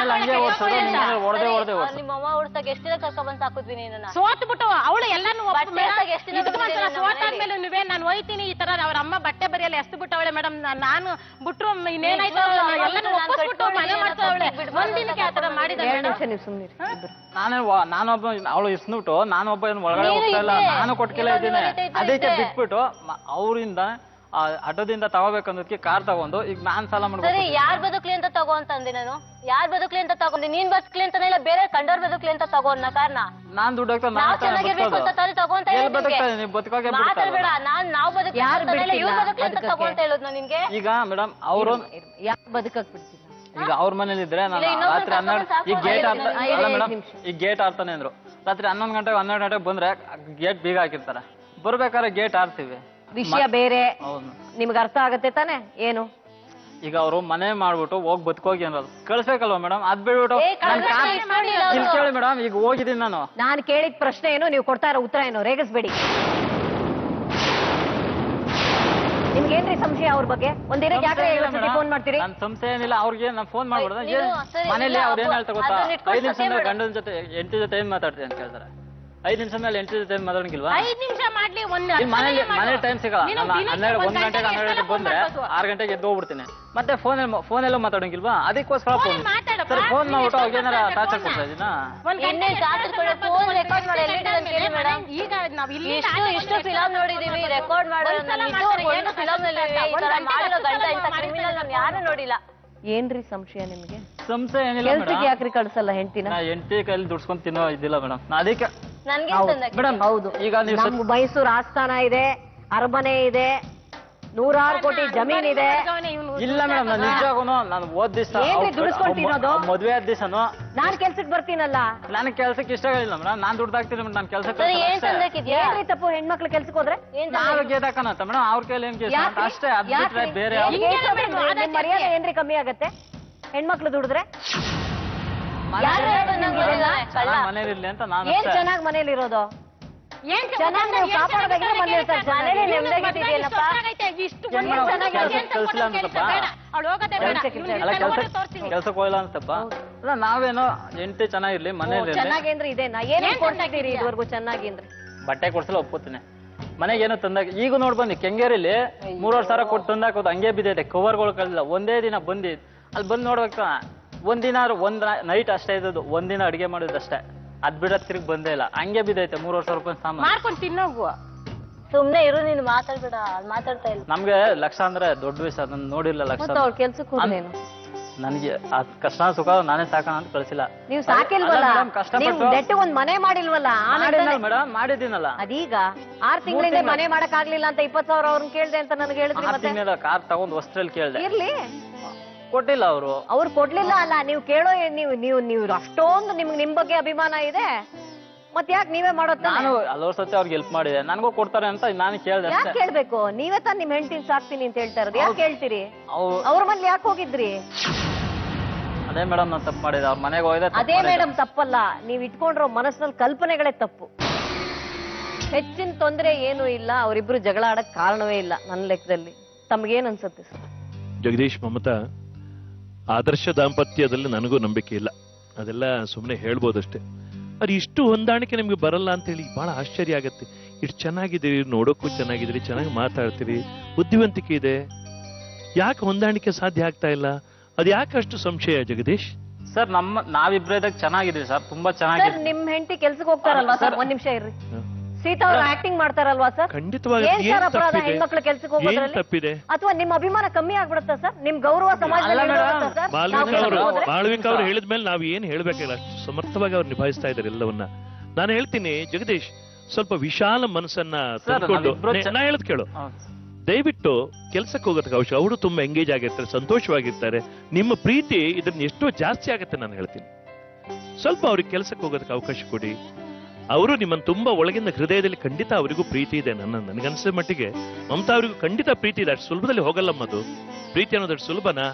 ನಿಮ್ಮವ್ವ ಓಡಿಸಕ್ಕೆ ಎಷ್ಟು ದಿನ ಕರ್ಕೊಂಡ್ ಬಂದ್ ಸಾಕುದ್ವಿ ನೀನನ್ನ? ಸೋತ್ ಬಿಟ್ಟು ಅವಳು ಎಲ್ಲಾನು ಸೋತಾದ್ಮೇಲೆ ನೀವೇ ನಾನು ಹೋಯ್ತೀನಿ ಈ ತರ ಅವ್ರ ಅಮ್ಮ ಬಟ್ಟೆ ಬರಿಯಲ್ಲ ಎಷ್ಟು ಬಿಟ್ಟವಳೆ ಮೇಡಮ್. ನಾನು ಬಿಟ್ರು ಇನ್ನೇನಾಯ್ತು ಎಲ್ಲಾನು ಒಪ್ಪಿಸ್ಬಿಟ್ಟು ಮನೆ ಮಾಡ್ತಾವಳೆ. ಒಂದಿನಕ್ಕೆ ಆತರ ಮಾಡಿದ ನಾನೊಬ್ಬ ಅವಳು ಇಸ್ಬಿಟ್ಟು ನಾನೊಬ್ಬ ಒಳಗಡೆ ಹೋಗ್ತಾ ಇಲ್ಲ, ನಾನು ಕೊಟ್ಕೆಲ್ಲ ಇದ್ದೀನಿ. ಅದಕ್ಕೆ ಬಿಟ್ಬಿಟ್ಟು ಅವರಿಂದ ಆಟೋದಿಂದ ತಗೋಬೇಕಂದಕ್ಕೆ ಕಾರ್ ತಗೊಂಡು ಈಗ ನಾನ್ ಸಾಲ ಮಾಡ್ಬೇಕು. ಯಾರ್ ಬದುಕ್ಲಿ ಅಂತ ತಗೋ ಅಂತ ಅಂದೆ ನಾನು. ಯಾರ್ ಬದುಕ್ಲಿ ಅಂತ ತಗೊಂಡಿ? ನೀನ್ ಬದುಕ್ಲಿ ಅಂತ ಇಲ್ಲ, ಬೇರೆ ಕಂಡೋರ್ ಬದುಕ್ಲಿ ಅಂತ ತಗೋ ಅನ್ನೋ ಕಾರ್ನ. ನಾನ್ ದುಡ್ಡು ಹಾಕ್ತಾ ನಾವ್ ಚೆನ್ನಾಗಿರ್ಬೇಕು ಅಂತ ತಾನೇ ತಗೊಂತ ಮಾತಾಡ್ಬೇಡ. ನಾವ್ ಬದುಕ್ಲಿ ಇವ್ರು ಬದುಕ್ಲಿ ಅಂತ ತಗೋ ಅಂತ ಹೇಳುದ್ ನಾನು ನಿನ್ಗೆ. ಈಗ ಮೇಡಮ್ ಅವರು ಯಾಕೆ ಬದುಕಕ್ ಬಿಡ್ತಿಲ್ಲ? ಈಗ ಅವ್ರ ಮನೇಲಿ ಇದ್ರೆ ನಾನು ರಾತ್ರಿ 12 ಈಗ ಗೇಟ್ ಆಡ್ತಾ ಅಲ್ಲ ಮೇಡಮ್, ಈಗ ಗೇಟ್ ಆಡ್ತಾನೆ ಅಂದ್ರು. ರಾತ್ರಿ 11 ಗಂಟೆಗೆ 12 ಗಂಟೆಗೆ ಬಂದ್ರೆ ಗೇಟ್ ಬೀಗ ಹಾಕಿರ್ತಾರೆ. ಬರ್ಬೇಕಾದ್ರೆ ಗೇಟ್ ಆಡ್ತೀವಿ. ವಿಷಯ ಬೇರೆ, ನಿಮ್ಗೆ ಅರ್ಥ ಆಗತ್ತೆ ತಾನೆ? ಏನು ಈಗ ಅವರು ಮನೆ ಮಾಡ್ಬಿಟ್ಟು ಹೋಗಿ ಬದುಕೋಗಿ ಅನ್ನೋದು ಕಳ್ಸ್ಬೇಕಲ್ವಾ ಮೇಡಮ್? ಅದ್ ಬಿಡ್ಬಿಟ್ಟು ಕೇಳಿ ಮೇಡಮ್, ಈಗ ಹೋಗಿದ್ದೀನಿ ನಾನು ಕೇಳಿದ ಪ್ರಶ್ನೆ ಏನು, ನೀವು ಕೊಡ್ತಾ ಇರೋ ಉತ್ತರ ಏನು? ರೇಗಿಸ್ಬೇಡಿ. ನಿಮ್ಗೇನ್ರಿ ಸಂಶಯ ಅವ್ರ ಬಗ್ಗೆ? ಒಂದಿನ ಯಾಕೆ ಫೋನ್ ಮಾಡ್ತೀರಿ? ನನ್ ಸಂಶಯ ಏನಿಲ್ಲ. ಅವ್ರಿಗೆ ನಾನು ಫೋನ್ ಮಾಡ್ಬಿಡ್ದ ಮನೇಲಿ ಅವ್ರು ಏನ್ ಹೇಳ್ತಾ ಗೊತ್ತಾ, 5 ನಿಮಿಷ ಮೇಲೆ ಗಂಡನ ಜೊತೆ ಹೆಂಡತಿ ಜೊತೆ ಏನ್ ಮಾತಾಡ್ತೀನಿ ಅಂತ ಕೇಳ್ತಾರೆ. 5 ನಿಮಿಷ ಮೇಲೆ ಹೆಂಡತಿ ಜೊತೆ ಮಾತಾಡಂಗಿಲ್ವಾ? 5 ನಿಮಿಷ ಮಾಡ್ಲಿ ಮನೆ ಟೈಮ್ ಸಿಗಲ್ಲ. 1 ಗಂಟೆಗೆ ಬಂದ್ರೆ 6 ಗಂಟೆಗೆ ಎದ್ದು ಹೋಗ್ಬಿಡ್ತೀನಿ. ಮತ್ತೆ ಫೋನೆಲ್ಲ ಮಾತಾಡಂಗಿಲ್ವಾ? ಅದಕ್ಕೋಸ್ಕರ ಫೋನ್ ಮಾಡ್ಬಿಟ್ಟು ಅವ್ರಿಗೆ ಏನಾರ ಟಾರ್ಚರ್ ಕೊಡ್ತಾ ಇದೀನಾ? ಈಗ ನಾವ್ ಇಲ್ಲಿ ಇಷ್ಟು ಫಿಲಂ ನೋಡಿದೀವಿ, ರೆಕಾರ್ಡ್ ಮಾಡೋದು ಯಾರು ನೋಡಿಲ್ಲ. ಏನ್ರಿ ಸಂಶಯ ನಿಮ್ಗೆ? ಸಂಶಯ ಏನಿಲ್ಲ ಕೆಲ್ಸಕ್ಕೆ ಯಾಕ್ರಿ ಕಳ್ಸಲ್ಲ ಹೆಂಡತಿನ? ಹೆಂಡತಿ ಕೈಲಿ ದುಡ್ಸ್ಕೊಂಡ್ ತಿನ್ನೋ ಇದ್ದಿಲ್ಲ ಮೇಡಮ್. ಅದಕ್ಕೆ ಮೇಡಮ್ ಹೌದು, ಈಗ ಮೈಸೂರು ಆಸ್ಥಾನ ಇದೆ, ಅರಮನೆ ಇದೆ, 100 ಕೋಟಿ ಜಮೀನ್ ಇದೆ. ಇಲ್ಲ ಮೇಡಮ್, ನಾನು ನಿಜವಾಗೂ ನಾನು ಓದ್ ದಿವಸ ಮದ್ವೆ ಆದ ದಿವಸನು ನಾನ್ ಕೆಲ್ಸಕ್ಕೆ ಬರ್ತೀನಲ್ಲ. ನನ್ ಕೆಲ್ಸಕ್ಕೆ ಇಷ್ಟ ಇಲ್ಲ ಮೇಡಮ್. ನಾನ್ ದುಡ್ಡು ಹಾಕ್ತೀನಿ ಮೇಡಮ್. ನಾನ್ ಕೆಲ್ಸಕ್ಕೆ ತಪ್ಪು ಹೆಣ್ಮಕ್ಳು ಕೆಲ್ಸಕ್ಕೆ ಹೋದ್ರೆ ನಾವ್ ಗೇದಾಕನಂತ ಮೇಡಮ್. ಅವ್ರ ಕೈಲಿ ಏನ್ ಕೇಸ್ ಅಷ್ಟೇ. ಅದ್ ಬಿಟ್ರೆ ಬೇರೆ ಮರ್ಯಾದೆ ಏನ್ರಿ ಕಮ್ಮಿ ಆಗತ್ತೆ ಹೆಣ್ಮಕ್ಳು ದುಡಿದ್ರೆ? ಮನೇಲಿ ಇರ್ಲಿ ಅಂತ ನಾನು ಏನ್ ಚೆನ್ನಾಗ್ ಮನೇಲಿ ಇರೋದು? ಕೆಲ್ಸಕ್ಕೆ ಹೋಗಿಲ್ಲ ಅನ್ಸಪ್ಪ. ಅಲ್ಲ ನಾವೇನೋ ಹೆಂಡತಿ ಚೆನ್ನಾಗಿರ್ಲಿ ಮನೇಲಿ ಚೆನ್ನಾಗೇಂದ್ರೆ ಇದೇನಾ? ಏನೇ ಕೊಡ್ತಿದ್ದೀರಿ ಇದುವರೆಗೂ ಚೆನ್ನಾಗಿ ಅಂದ್ರೆ? ಬಟ್ಟೆ ಕೊಡ್ಸಲ್ಲ ಒಪ್ಪುತ್ತೀನಿ. ಮನೆಗೆ ಏನೋ ತಂದಾಗ ಈಗ ನೋಡ್ ಬಂದಿ ಕೆಂಗೇರಿಲಿ 3,000 ಸಾವಿರ ಕೊಟ್ಟು ತಂದಾಕೋದು ಹಂಗೆ ಬಿದ್ದೈತೆ. ಕವರ್ಗಳು ಕಳಿಲ್ಲ. ಒಂದೇ ದಿನ ಬಂದಿ ಅಲ್ಲಿ ಬಂದ್ ನೋಡ್ಬೇಕ. ಒಂದಿನ ನೈಟ್ ಅಷ್ಟೇ ಇದ್ದದ್ದು, ಒಂದಿನ ಅಡಿಗೆ ಮಾಡೋದಷ್ಟೇ. ಅದ್ ಬಿಡ ತಿರ್ಗಿ ಬಂದೇ ಇಲ್ಲ. ಹಂಗೆ ಬಿದ್ದೈತೆ 3,000 ರೂಪಾಯಿ ಸಾಮಾನು ಮಾಡ್ಕೊಂಡು ತಿನ್ನೋಗು. ಸುಮ್ನೆ ಇರು, ನೀನು ಮಾತಾಡ್ಬೇಡ. ಮಾತಾಡ್ತಾ ಇಲ್ಲ. ನಮ್ಗೆ ಲಕ್ಷ ಅಂದ್ರೆ ದೊಡ್ಡ ವಿಷಯ. ಅದನ್ನ ನೋಡಿಲ್ಲ ಲಕ್ಷ. ಕೆಲ್ಸಕ್ಕೆ ಹೋದ್ನೇನು? ನನಗೆ ಅದ್ ಕಷ್ಟ ಸುಖ ನಾನೇ ಸಾಕೋಣ ಅಂತ ಕಳ್ಸಿಲ್ಲ. ನೀವು ಸಾಕಿಲ್ವಲ್ಲ, ಅಲ್ಲ madam, ಕಷ್ಟಪಟ್ಟು ನೆಟ್ಟಿಗೆ ಒಂದ್ ಮನೆ ಮಾಡಿಲ್ವಲ್ಲ, ಮೇಡಮ್ ಮಾಡಿದ್ದೀನಲ್ಲ. ಅದೀಗ 6 ತಿಂಗಳಿಂದ ಮನೆ ಮಾಡಕ್ ಆಗ್ಲಿಲ್ಲ ಅಂತ 20,000 ಅವ್ರನ್ನ ಕೇಳ್ದೆ ಅಂತ ನನಗೆ ಹೇಳಿದ್ರಿ. ಮತ್ತೆ ತಿಂಗಳ ಕಾರ್ ತಗೊಂಡ್ ವಸ್ತ್ರಲ್ಲಿ ಕೇಳ್ದೆ, ಇರ್ಲಿ, ಕೊಟ್ಟಿಲ್ಲ ಅವರು. ಅವ್ರು ಕೊಡ್ಲಿಲ್ಲ ಅಲ್ಲ, ನೀವು ಕೇಳೋ ನೀವು ಅಷ್ಟೊಂದು ನಿಮ್ ಬಗ್ಗೆ ಅಭಿಮಾನ ಇದೆ, ಮತ್ ಯಾಕೆ ನೀವೇ ಮಾಡೋದು? ನಾನು ಹಲವಾರು ಸತಿ ಅವ್ರಿಗೆ ಹೆಲ್ಪ್ ಮಾಡಿದೆ, ನನಗೂ ಕೊಡ್ತಾರೆ ಅಂತ ನಾನು ಕೇಳ್ದೆ. ಯಾಕೆ ಕೇಳ್ಬೇಕು? ನೀವೇ ತಾನು ನಿಮ್ ಹೆಂಡತಿನ ಸಾಕ್ತೀನಿ ಅಂತ ಹೇಳ್ತಾ ಇರೋದು, ಯಾಕೆ ಕೇಳ್ತೀರಿ? ಅವ್ರ ಮನೇಲಿ ಯಾಕೆ ಹೋಗಿದ್ರಿ? ಅದೇ ಮೇಡಮ್ ನಾನು ತಪ್ಪು ಮಾಡಿದೆ, ಅವ್ರ ಮನೆಗೆ ಹೋಗಿದೆ. ಅದೇ ಮೇಡಮ್ ತಪ್ಪಲ್ಲ, ನೀವ್ ಇಟ್ಕೊಂಡಿರೋ ಮನಸ್ಸಿನಲ್ಲಿ ಕಲ್ಪನೆಗಳೇ ತಪ್ಪು. ಹೆಚ್ಚಿನ ತೊಂದರೆ ಏನೂ ಇಲ್ಲ, ಅವರಿಬ್ರು ಜಗಳ ಆಡಕ್ ಕಾರಣವೇ ಇಲ್ಲ ನನ್ನ ಲೆಕ್ಕದಲ್ಲಿ. ತಮ್ಗೇನ್ ಅನ್ಸುತ್ತೆ ಸರ್? ಜಗದೀಶ್ ಮಮತಾ, ಆದರ್ಶ ದಾಂಪತ್ಯದಲ್ಲಿ ನನಗೂ ನಂಬಿಕೆ ಇಲ್ಲ, ಅದೆಲ್ಲ ಸುಮ್ಮನೆ ಹೇಳ್ಬೋದಷ್ಟೇ. ಅದು ಇಷ್ಟು ಹೊಂದಾಣಿಕೆ ನಿಮ್ಗೆ ಬರಲ್ಲ ಅಂತ ಹೇಳಿ ಬಹಳ ಆಶ್ಚರ್ಯ ಆಗತ್ತೆ. ಇಷ್ಟು ಚೆನ್ನಾಗಿದ್ದೀರಿ, ನೋಡೋಕ್ಕೂ ಚೆನ್ನಾಗಿದ್ದೀರಿ, ಚೆನ್ನಾಗಿ ಮಾತಾಡ್ತೀರಿ, ಬುದ್ಧಿವಂತಿಕೆ ಇದೆ, ಯಾಕೆ ಹೊಂದಾಣಿಕೆ ಸಾಧ್ಯ ಆಗ್ತಾ ಇಲ್ಲ? ಅದು ಯಾಕೆ ಅಷ್ಟು ಸಂಶಯ ಜಗದೀಶ್? ಸರ್ ನಾವಿಬ್ರೇ ಚೆನ್ನಾಗಿದ್ದೀವಿ ಸರ್, ತುಂಬಾ ಚೆನ್ನಾಗಿದೆ. ನಿಮ್ ಹೆಂಡತಿ ಕೆಲ್ಸಕ್ಕೆ ಹೋಗ್ತಾರಲ್ವಾ ಸರ್? ಒಂದ್ ನಿಮಿಷ ಇರ್ರಿ. ಸೀತಾ ಅವ್ರು ಆಕ್ಟಿಂಗ್ ಮಾಡ್ತಾರಲ್ವಾ ಸರ್? ಖಂಡಿತವಾಗಿ ಹೆಣ್ಮಕ್ಳು ಕೆಲ್ಸಕ್ಕೆ ಹೋಗೋದ್ರಲ್ಲಿ ತಪ್ಪಿದೆ. ಅಥವಾ ನಿಮ್ ಅಭಿಮಾನ ಕಮ್ಮಿ ಆಗ್ಬಿಡುತ್ತಾ ಸರ್? ನಿಮ್ ಗೌರವ ಸಮಾಜದಲ್ಲಿ ಮಾಳವಿಕಾ ಅವರು ಹೇಳಿದ್ಮೇಲೆ ನಾವ್ ಏನ್ ಹೇಳ್ಬೇಕಿಲ್ಲ, ಅಷ್ಟು ಸಮರ್ಥವಾಗಿ ಅವ್ರು ನಿಭಾಯಿಸ್ತಾ ಇದಾರೆ ಎಲ್ಲವನ್ನ. ನಾನು ಹೇಳ್ತೀನಿ ಜಗದೀಶ್, ಸ್ವಲ್ಪ ವಿಶಾಲ ಮನಸ್ಸನ್ನ ತಂದ್ಕೊಂಡು ನಾ ಹೇಳದ್ ಕೇಳು. ದಯವಿಟ್ಟು ಕೆಲ್ಸಕ್ಕೆ ಹೋಗೋದಕ್ಕೆ ಅವಶ್ಯ. ಅವರು ತುಂಬಾ ಎಂಗೇಜ್ ಆಗಿರ್ತಾರೆ, ಸಂತೋಷವಾಗಿರ್ತಾರೆ. ನಿಮ್ಮ ಪ್ರೀತಿ ಇದನ್ನ ಎಷ್ಟೋ ಜಾಸ್ತಿ ಆಗತ್ತೆ. ನಾನು ಹೇಳ್ತೀನಿ, ಸ್ವಲ್ಪ ಅವ್ರಿಗೆ ಕೆಲ್ಸಕ್ಕೆ ಹೋಗೋದಕ್ಕೆ ಅವಕಾಶ ಕೊಡಿ. ಅವರು ನಿಮ್ಮನ್ನು ತುಂಬಾ ಒಳಗಿನ ಹೃದಯದಲ್ಲಿ ಖಂಡಿತ ಅವರಿಗೂ ಪ್ರೀತಿ ಇದೆ. ನನಗನ್ಸಿದ ಮಟ್ಟಿಗೆ ಮಮತಾ ಅವರಿಗೂ ಖಂಡಿತ ಪ್ರೀತಿ ಇದೆ. ಅಷ್ಟು ಸುಲಭದಲ್ಲಿ ಹೋಗಲ್ಲಮ್ಮ ಅದು. ಪ್ರೀತಿ ಅನ್ನೋದಷ್ಟು ಸುಲಭನಾ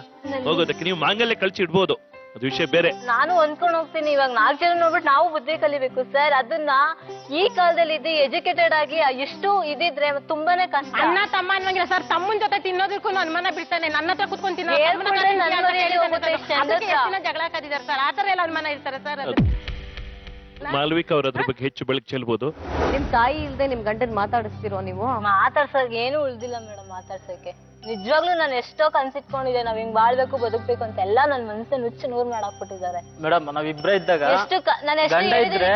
ಹೋಗೋದಕ್ಕೆ? ನೀವು ಮಾಂಗಲ್ಯ ಕಳ್ಸಿ ಇಡ್ಬೋದು, ಅದು ವಿಷಯ ಬೇರೆ. ನಾನು ಹೊಂದ್ಕೊಂಡು ಹೋಗ್ತೀನಿ. ಇವಾಗ 4 ಜನ ನೋಡ್ಬಿಟ್ಟು ನಾವು ಬುದ್ಧಿ ಕಲಿಬೇಕು ಸರ್. ಅದನ್ನ ಈ ಕಾಲದಲ್ಲಿ ಇದು ಎಜುಕೇಟೆಡ್ ಆಗಿ ಎಷ್ಟು ಇದಿದ್ರೆ ತುಂಬಾನೇ ಕಷ್ಟ. ಅಣ್ಣ ತಮ್ಮ ಅನ್ನಂಗಿಲ್ಲ ಸರ್, ತಮ್ಮನ ಜೊತೆ ತಿನ್ನೋದಕ್ಕೂ ಅನುಮಾನ ಬೀಳ್ತಾನೆ. ನನ್ನ ಹತ್ರ ಕುತ್ಕೊಂಡು ಜಗಳ ಕಾದಿದ್ದಾರೆ ಸರ್, ಆತರ ಎಲ್ಲ ಅನುಮಾನ ಇರ್ತಾರೆ ಸರ್. ಮಾಲ್ವಿಕಾ ಅವ್ರ ಅದ್ರ ಬಗ್ಗೆ ಹೆಚ್ಚು ಬೆಳಕು ಚೆಲ್ಬಹುದು. ನಿಮ್ ತಾಯಿ ಇಲ್ದೆ ನಿಮ್ ಗಂಡನ್ ಮಾತಾಡಿಸ್ತಿರೋ ನೀವು? ಮಾತಾಡ್ಸಕ್ ಏನು ಉಳ್ದಿಲ್ಲ ಮೇಡಮ್ ಮಾತಾಡ್ಸಕ್ಕೆ. ನಿಜವಾಗ್ಲೂ ನಾನು ಎಷ್ಟೋ ಕನ್ಸಿಟ್ಕೊಂಡಿದ್ದೆ, ನಾವ್ ಹಿಂಗ್ ಬಾಳ್ಬೇಕು ಬದುಕ್ಬೇಕು ಅಂತ ಎಲ್ಲ ನನ್ ಮನಸ್ಸನ್ನ ನುಚ್ಚು ನೂರ್ ಮಾಡಾಕ್ಬಿಟ್ಟಿದ್ದಾರೆ ಮೇಡಮ್. ನಾವಿಬ್ರೇ ಇದ್ದಾಗ ಗಂಡ ಇದ್ರೆ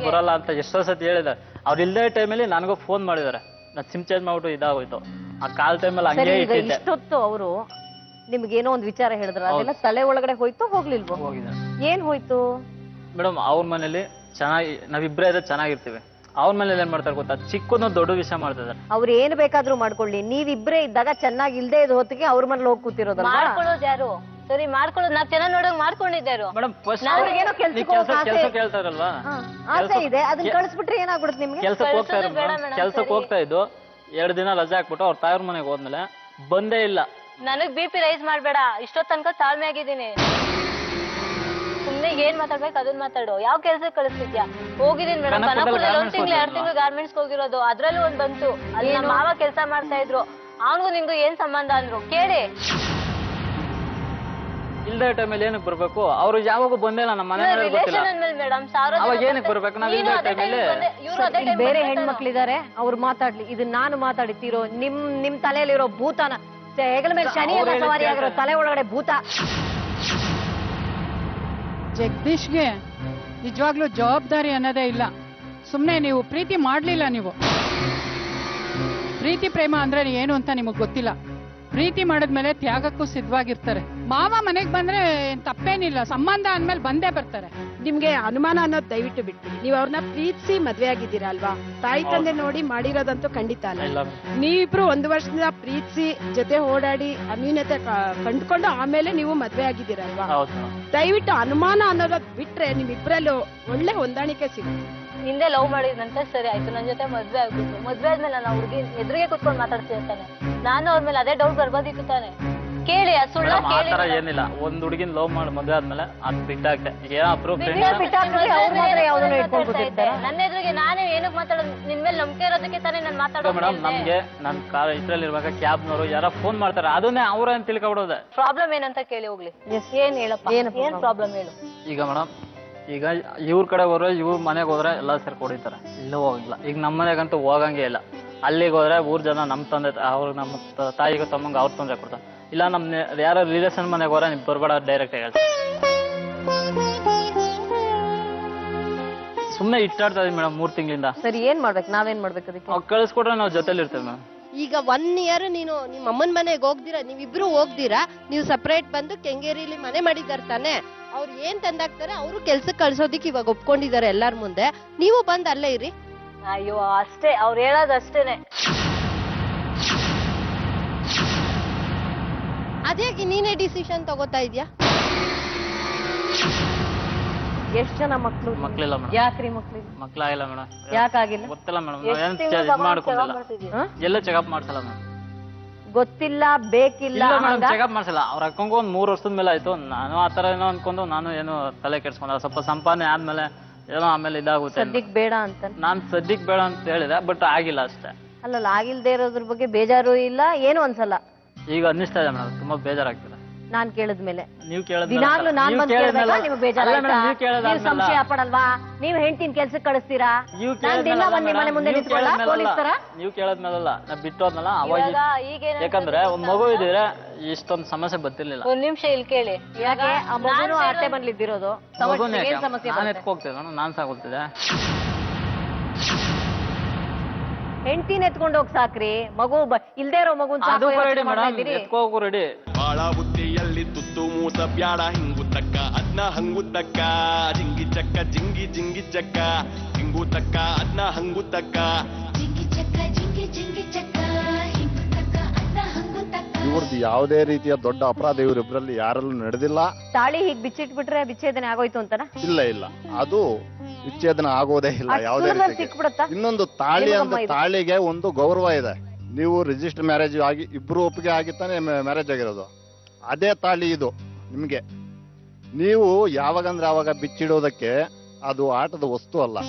ಬರಲ್ಲ ಅಂತ ಎಷ್ಟೋ ಸತಿ ಹೇಳಿದಾರೆ. ಅವ್ರು ಇಲ್ಲದೇ ಟೈಮಲ್ಲಿ ನನಗೂ ಫೋನ್ ಮಾಡಿದಾರೆ, ನಾ ಸಿಮ್ ಚೇಂಜ್ ಮಾಡ್ಬಿಟ್ಟು ಇದಾಗೋಯ್ತು. ಆ ಕಾಲ್ ಟೈಮಲ್ಲಿ ಹಂಗೆ ಇಟ್ಟಿದ್ದೆ. ಇಷ್ಟೊತ್ತು ಅವರು ನಿಮ್ಗೇನೋ ಒಂದ್ ವಿಚಾರ ಹೇಳಿದ್ರ, ಅದೆಲ್ಲ ತಲೆ ಒಳಗಡೆ ಹೋಯ್ತು ಹೋಗ್ಲಿಲ್ವೋ? ಹೋಗಿದೆ. ಏನ್ ಹೋಯ್ತು ಮೇಡಮ್? ಅವ್ರ ಮನೇಲಿ ಚೆನ್ನಾಗಿ ನಾವಿಬ್ರೇ ಇದ್ರೆ ಚೆನ್ನಾಗಿರ್ತೀವಿ. ಅವ್ರ ಮನೇಲಿ ಏನ್ ಮಾಡ್ತಾರೆ ಗೊತ್ತಾ, ಚಿಕ್ಕದೊಂದು ದೊಡ್ಡ ವಿಷಯ ಮಾಡ್ತಿದ್ದಾರೆ. ಅವ್ರು ಏನ್ ಬೇಕಾದ್ರೂ ಮಾಡ್ಕೊಳ್ಳಿ, ನೀವಿಬ್ರೇ ಇದ್ದಾಗ ಚೆನ್ನಾಗಿ ಇಲ್ದೇ ಇದ್ ಹೊತ್ತಿಗೆ ಅವ್ರ ಮನೇಲಿ ಹೋಗಿ ಕೂತಿರೋದಲ್ಲ. ಮಾಡ್ಕೊಳ್ಳೋದು ಯಾರು? ಸರಿ ಮಾಡ್ಕೊಳ್ಳೋದು, ನಾವ್ ಚೆನ್ನಾಗಿ ನೋಡೋಂಗ್ ಮಾಡ್ಕೊಂಡಿದ್ದಾರು. ಮೇಡಮ್ ಅವ್ರಿಗೇನೋ ಕೆಲಸ ಕೇಳ್ತಾರಲ್ವಾ, ಆಸೆ ಇದೆ, ಅದನ್ನ ಕಳಿಸ್ಬಿಟ್ರೆ ಏನಾಗ್ಬಿಡುತ್ತೆ ನಿಮ್ಗೆ? ಕೆಲ್ಸಕ್ಕೆ ಹೋಗ್ತಾ ಇದ್ದು 2 ದಿನ ರಜೆ ಹಾಕ್ಬಿಟ್ಟು ಅವ್ರ ತಾಯಿಯವ್ರ ಮನೆಗೆ ಹೋದ್ಮೇಲೆ ಬಂದೇ ಇಲ್ಲ. ನನಗ್ BP ರೈಸ್ ಮಾಡ್ಬೇಡ, ಇಷ್ಟೊತ್ ತನಕ ತಾಳ್ಮೆ ಆಗಿದ್ದೀನಿ. ಸುಮ್ನೆ ಏನ್ ಮಾತಾಡ್ಬೇಕು ಅದನ್ನ ಮಾತಾಡು. ಯಾವ ಕೆಲ್ಸಕ್ಕೆ ಕಳಿಸ್ತಿದ್ಯಾ? ಹೋಗಿದೀನಿ ಮೇಡಮ್, ಕನಕಪುರದಲ್ಲಿ 1 ತಿಂಗಳು 2 ತಿಂಗಳು ಗಾರ್ಮೆಂಟ್ಸ್ ಹೋಗಿರೋದು. ಅದ್ರಲ್ಲೂ ಒಂದ್ ಬಂತು, ಅಲ್ಲಿ ನಮ್ಮ ಮಾವ ಕೆಲ್ಸ ಮಾಡ್ತಾ ಇದ್ರು. ಅವನಿಗೂ ನಿಂಗೂ ಏನ್ ಸಂಬಂಧ ಅಂದ್ರು ಕೇಳಿ. ಇಲ್ದೇ ಟೈಮಲ್ಲಿ ಏನಕ್ಕೆ ಬರ್ಬೇಕು? ಅವ್ರು ಯಾವಾಗ ಬಂದಿಲ್ಲ ನಮ್ಮ ಮನೆ ಮೇಡಮ್. ಅವಾಗ ಏನಕ್ಕೆ ಬರ್ಬೇಕು? ನಾವ್ ಇಲ್ದೇ ಟೈಮಲ್ಲಿ ಬೇರೆ ಹೆಣ್ಮಕ್ಳಿದಾರೆ, ಅವ್ರು ಮಾತಾಡ್ಲಿ. ಇದನ್ನ ನಾನು ಮಾತಾಡ್ತಿರೋ ನಿಮ್ ತಲೆಯಲ್ಲಿರೋ ಭೂತನ ಹೆಗಲ ಮೇಲೆ ಶನಿ ಎಲ್ಲ ಸವಾರಿ ಆಗಿರೋ ತಲೆ ಒಳಗಡೆ ಭೂತ. ಜಗದೀಶ್ಗೆ ನಿಜವಾಗ್ಲೂ ಜವಾಬ್ದಾರಿ ಅನ್ನೋದೇ ಇಲ್ಲ. ಸುಮ್ಮನೆ ನೀವು ಪ್ರೀತಿ ಮಾಡ್ಲಿಲ್ಲ. ನೀವು ಪ್ರೀತಿ ಪ್ರೇಮ ಅಂದ್ರೆ ಏನು ಅಂತ ನಿಮಗ್ ಗೊತ್ತಿಲ್ಲ. ಪ್ರೀತಿ ಮಾಡಿದ್ಮೇಲೆ ತ್ಯಾಗಕ್ಕೂ ಸಿದ್ಧವಾಗಿರ್ತಾರೆ. ಮಾವ ಮನೆಗ್ ಬಂದ್ರೆ ತಪ್ಪೇನಿಲ್ಲ, ಸಂಬಂಧ ಅಂದ್ಮೇಲೆ ಬಂದೇ ಬರ್ತಾರೆ. ನಿಮ್ಗೆ ಅನುಮಾನ ಅನ್ನೋದು ದಯವಿಟ್ಟು ಬಿಟ್ಬಿಡಿ. ನೀವು ಅವ್ರನ್ನ ಪ್ರೀತಿಸಿ ಮದ್ವೆ ಆಗಿದ್ದೀರಾ ಅಲ್ವಾ? ತಾಯಿ ತಂದೆ ನೋಡಿ ಮಾಡಿರೋದಂತೂ ಖಂಡಿತ ಅಲ್ಲ. ನೀವಿಬ್ರು 1 ವರ್ಷದಿಂದ ಪ್ರೀತಿಸಿ ಜೊತೆ ಓಡಾಡಿ ಅನ್ಯೂನ್ಯತೆ ಕಂಡುಕೊಂಡು ಆಮೇಲೆ ನೀವು ಮದ್ವೆ ಆಗಿದ್ದೀರಲ್ವಾ? ದಯವಿಟ್ಟು ಅನುಮಾನ ಅನ್ನೋದ್ ಬಿಟ್ರೆ ನಿಮ್ಮಿಬ್ರಲ್ಲೂ ಒಳ್ಳೆ ಹೊಂದಾಣಿಕೆ ಸಿಗುತ್ತೆ. ಹಿಂದೆ ಲವ್ ಮಾಡಿದ್ನಂತೆ, ಸರಿ ಆಯ್ತು, ನನ್ ಜೊತೆ ಮದ್ವೆ ಆಗ್ಬಿಟ್ಟು ಮದ್ವೆ ಆದ್ಮೇಲೆ ನಾನು ಹುಡುಗಿ ಎದುರಿಗೆ ಕುತ್ಕೊಂಡು ಮಾತಾಡ್ತಿರ್ತಾನೆ. ನಾನು ಅವ್ರ ಮೇಲೆ ಅದೇ ಡೌಟ್ ಬರ್ಬೋದಿತ್ತು ತಾನೆ. ಕೇಳಿ ಸುಳ್ಳ ಕೇಳಿ. ಏನಿಲ್ಲ, ಒಂದ್ ಹುಡುಗಿನ ಲವ್ ಮಾಡಿ ಮದ್ವೆ ಆದ್ಮೇಲೆ ಅದ್ ಬಿಟ್ಟಾಗ್ತೆ. ನನ್ನ ಎದುರಿಗೆ ನಾನೇ ಏನಕ್ಕೆ ಮಾತಾಡೋದು? ನಿನ್ ಮೇಲೆ ನಂಬಿಕೆ ಇರೋದಕ್ಕೆ ತಾನೇ ನಾನು ಮಾತಾಡೋದು. ಮೇಡಮ್, ನಮ್ಗೆ ನನ್ ಕಾರ್ ಇದ್ರಲ್ಲಿ ಇರುವಾಗ ಕ್ಯಾಬ್ನವರು ಯಾರೋ ಫೋನ್ ಮಾಡ್ತಾರೆ, ಅದನ್ನೇ ಅವ್ರೇನ್ ತಿಳ್ಕೊಬಿಡೋದೆ. ಪ್ರಾಬ್ಲಮ್ ಏನಂತ ಕೇಳಿ ಹೋಗ್ಲಿ. ಏನ್ ಹೇಳಪ್ಪ, ಏನ್ ಪ್ರಾಬ್ಲಮ್ ಹೇಳು. ಈಗ ಮೇಡಮ್, ಈಗ ಇವ್ರ ಕಡೆ ಹೋದ್ರೆ ಇವ್ರ ಮನೆಗೆ ಹೋದ್ರೆ ಎಲ್ಲ ಸೇರ್ಕೊಂಡು ಹೊಡಿತಾರೆ, ಇಲ್ಲೂ ಹೋಗಿಲ್ಲ. ಈಗ ನಮ್ಮ ಮನೆಗಂತೂ ಹೋಗಂಗೆ ಇಲ್ಲ. ಅಲ್ಲಿಗೆ ಹೋದ್ರೆ ಊರ್ ಜನ ನಮ್ಮ ತಂದೆ ಅವ್ರು ನಮ್ಮ ತಾಯಿಗೆ ತಮ್ಮಂಗೆ ಅವ್ರ ತೊಂದರೆ ಕೊಡ್ತಾರೆ. ಇಲ್ಲ ನಮ್ಮ ಯಾರೋ ರಿಲೇಷನ್ ಮನೆಗೆ ಹೋದ್ರೆ ನೀವು ಬರ್ಬೇಡ ಡೈರೆಕ್ಟ್ ಹೇಳ್ತಾರೆ. ಸುಮ್ಮನೆ ಇಟ್ಟಾಡ್ತಾ ಇದೀವಿ ಮೇಡಮ್ 3 ತಿಂಗಳಿಂದ. ಸರಿ, ಏನ್ ಮಾಡ್ಬೇಕು? ನಾವೇನ್ ಮಾಡ್ಬೇಕು ಅದಕ್ಕೆ? ಕಳಿಸ್ಕೊಟ್ರೆ ನಾವು ಜೊತೆಲಿ ಇರ್ತೇವೆ ಮ್ಯಾಮ್. ಈಗ 1 ಇಯರ್ ನೀನು ನಿಮ್ಮ ಅಮ್ಮನ ಮನೆಗೆ ಹೋಗ್ದಿರಾ, ನೀವಿಬ್ರು ಹೋಗ್ದಿರಾ, ನೀವು ಸಪರೇಟ್ ಬಂದು ಕೆಂಗೇರಿಲಿ ಮನೆ ಮಾಡಿದಾರೆ ತಾನೆ. ಅವ್ರು ಏನ್ ತಂದಾಕ್ತಾರೆ ಅವರು ಕೆಲ್ಸಕ್ಕೆ ಕಳ್ಸೋದಿಕ್ ಇವಾಗ ಒಪ್ಕೊಂಡಿದ್ದಾರೆ ಎಲ್ಲಾರ ಮುಂದೆ. ನೀವು ಬಂದ್ ಅಲ್ಲೇ ಇರಿ. ಅಯ್ಯೋ ಅಷ್ಟೇ, ಅವ್ರು ಹೇಳೋದು ಅಷ್ಟೇನೆ. ಅದ್ಯಾಕೆ ನೀನೇ ಡಿಸಿಷನ್ ತಗೋತಾ ಇದ್ಯಾ? ಎಷ್ಟ್ ಜನ ಮಕ್ಳು? ಮಕ್ಳಿಲ್ಲ ಮೇಡಮ್. ಯಾಕ್ರಿ ಮಕ್ಳಿಲ್ಲ? ಮಕ್ಳಾಗಿಲ್ಲ ಮೇಡಮ್. ಯಾಕಾಗಿಲ್ಲ ಗೊತ್ತಿಲ್ಲ ಮೇಡಮ್. ಏನ್ ಮಾಡ್ಕೊಂಡಿಲ್ಲ, ಎಲ್ಲ ಚೆಕಪ್ ಮಾಡ್ಸಲ್ಲ ಮೇಡಮ್. ಗೊತ್ತಿಲ್ಲ, ಬೇಕಿಲ್ಲ, ಚೆಕಪ್ ಮಾಡ್ಸಲ್ಲ. ಅವ್ರ ಅಕ್ಕಂಗೂ ಒಂದ್ 3 ವರ್ಷದ ಮೇಲೆ ಆಯ್ತು. ನಾನು ಆತರ ಏನೋ ಅನ್ಕೊಂಡು ನಾನು ಏನು ತಲೆ ಕೆಡ್ಸ್ಕೊಂಡ. ಸ್ವಲ್ಪ ಸಂಪಾದನೆ ಆದ್ಮೇಲೆ ಏನೋ ಆಮೇಲೆ ಇದಾಗುತ್ತೆ. ಸದ್ಯಕ್ ಬೇಡ ಅಂತ ನಾನ್ ಸದ್ಯಕ್ ಬೇಡ ಅಂತ ಹೇಳಿದೆ, ಬಟ್ ಆಗಿಲ್ಲ ಅಷ್ಟೇ. ಅಲ್ಲಲ್ಲ, ಆಗಿಲ್ದೇ ಇರೋದ್ರ ಬಗ್ಗೆ ಬೇಜಾರು ಇಲ್ಲ, ಏನು ಅನ್ಸಲ್ಲ. ಈಗ ಅನ್ನಿಸ್ತಾ ಇದೆ ಮೇಡಮ್, ತುಂಬಾ ಬೇಜಾರಾಗ್ತದೆ. ನಾನ್ ಕೇಳಿದ್ಮೇಲೆ ನೀವ್ ಕೇಳಿದ್ಮೇಲೆ ದಿನಾಗ್ಲೂ ನಾನ್ ಬಂದ್ ಕೇಳ್ಬೇಕಾ? ನಿಮ್ಗೆ ಬೇಜಾರಾಯ್ತಾ? ನೀವ್ ಕೇಳೋದಾದ್ಮೇಲೆ ಸಂಶಯ ಪಡಲ್ವಾ? ನೀವ್ ಹೆಂಡ್ತಿನ ಕೆಲ್ಸಕ್ಕೆ ಕಳಿಸ್ತೀರಾ? ನಾನ್ ದಿನ ಬಂದ್ ನಿಮ್ಮ ಮನೆ ಮುಂದೆ ನಿಂತ್ಕೊಳ್ಳ ಪೊಲೀಸ್ ತರ? ನೀವ್ ಕೇಳದ್ಮೇಲಲ್ಲ, ನಾ ಬಿಟ್ಟು ಹೋದ್ನಲ್ಲ ಅವಾಗ. ಯಾಕಂದ್ರೆ ಒಂದ್ ಮಗು ಇದ್ರೆ ಇಷ್ಟೊಂದು ಸಮಸ್ಯೆ ಬರ್ತಿರ್ಲಿಲ್ಲ. ಒಂದ್ ನಿಮಿಷ ಇಲ್ಲಿ ಕೇಳಿ. ಯಾಕೆ ಆ ಮಗುನು ಆಟೆ ಬಂದ್ಲಿದ್ದಿರೋದು? ಏನ್ ಸಮಸ್ಯೆ? ನಾನ್ ಎತ್ಕೋಗ್ತಿದ್ದೆ, ನಾನ್ ಸಾಕೋಗ್ತಿದ್ದೆ. ಹೆಂಡ್ತಿನ ಎತ್ಕೊಂಡು ಹೋಗ್ ಸಾಕ್ರಿ. ಮಗು ಇಲ್ದೇ ಇರೋ ಮಗುನ್ ಎತ್ಕೋಗು ರೆಡಿ. ಬಾಳ ಬುತ್ತಿಯಲ್ಲಿ ತುತ್ತು ಮೂಸ ಬ್ಯಾಡ ಹಿಂಗುತ್ತಕ್ಕ ಅದ್ನ ಹಂಗುತ್ತಕ್ಕ ಜಿಂಗಿ ಚಕ್ಕ ಜಿಂಗಿ ಜಿಂಗಿ ಚಕ್ಕ ಹಿಂಗುತ್ತಕ್ಕ ಅದ್ನ ಹಂಗುತ್ತಕ್ಕ. ಇವ್ರದ್ದು ಯಾವುದೇ ರೀತಿಯ ದೊಡ್ಡ ಅಪರಾಧ ಇವರಿಬ್ಬರಲ್ಲಿ ಯಾರಲ್ಲೂ ನಡೆದಿಲ್ಲ. ತಾಳಿ ಹೀಗ್ ಬಿಚ್ಚಿಟ್ಬಿಟ್ರೆ ವಿಚ್ಛೇದನೆ ಆಗೋಯ್ತು ಅಂತನ? ಇಲ್ಲ, ಅದು ವಿಚ್ಛೇದನ ಆಗೋದೇ ಇಲ್ಲ ಯಾವುದೇ ರೀತಿ. ಇನ್ನೊಂದು ತಾಳಿ ಅಂತ, ತಾಳಿಗೆ ಒಂದು ಗೌರವ ಇದೆ. ನೀವು ರಿಜಿಸ್ಟರ್ ಮ್ಯಾರೇಜ್ ಆಗಿ ಇಬ್ರು ಒಪ್ಪಿಗೆ ಆಗಿತ್ತಾನೆ ಮ್ಯಾರೇಜ್ ಆಗಿರೋದು. ಅದೇ ತಾಳಿ ಇದು ನಿಮ್ಗೆ. ನೀವು ಯಾವಾಗಂದ್ರೆ ಆವಾಗ ಬಿಚ್ಚಿಡೋದಕ್ಕೆ ಅದು ಆಟದ ವಸ್ತು ಅಲ್ಲ,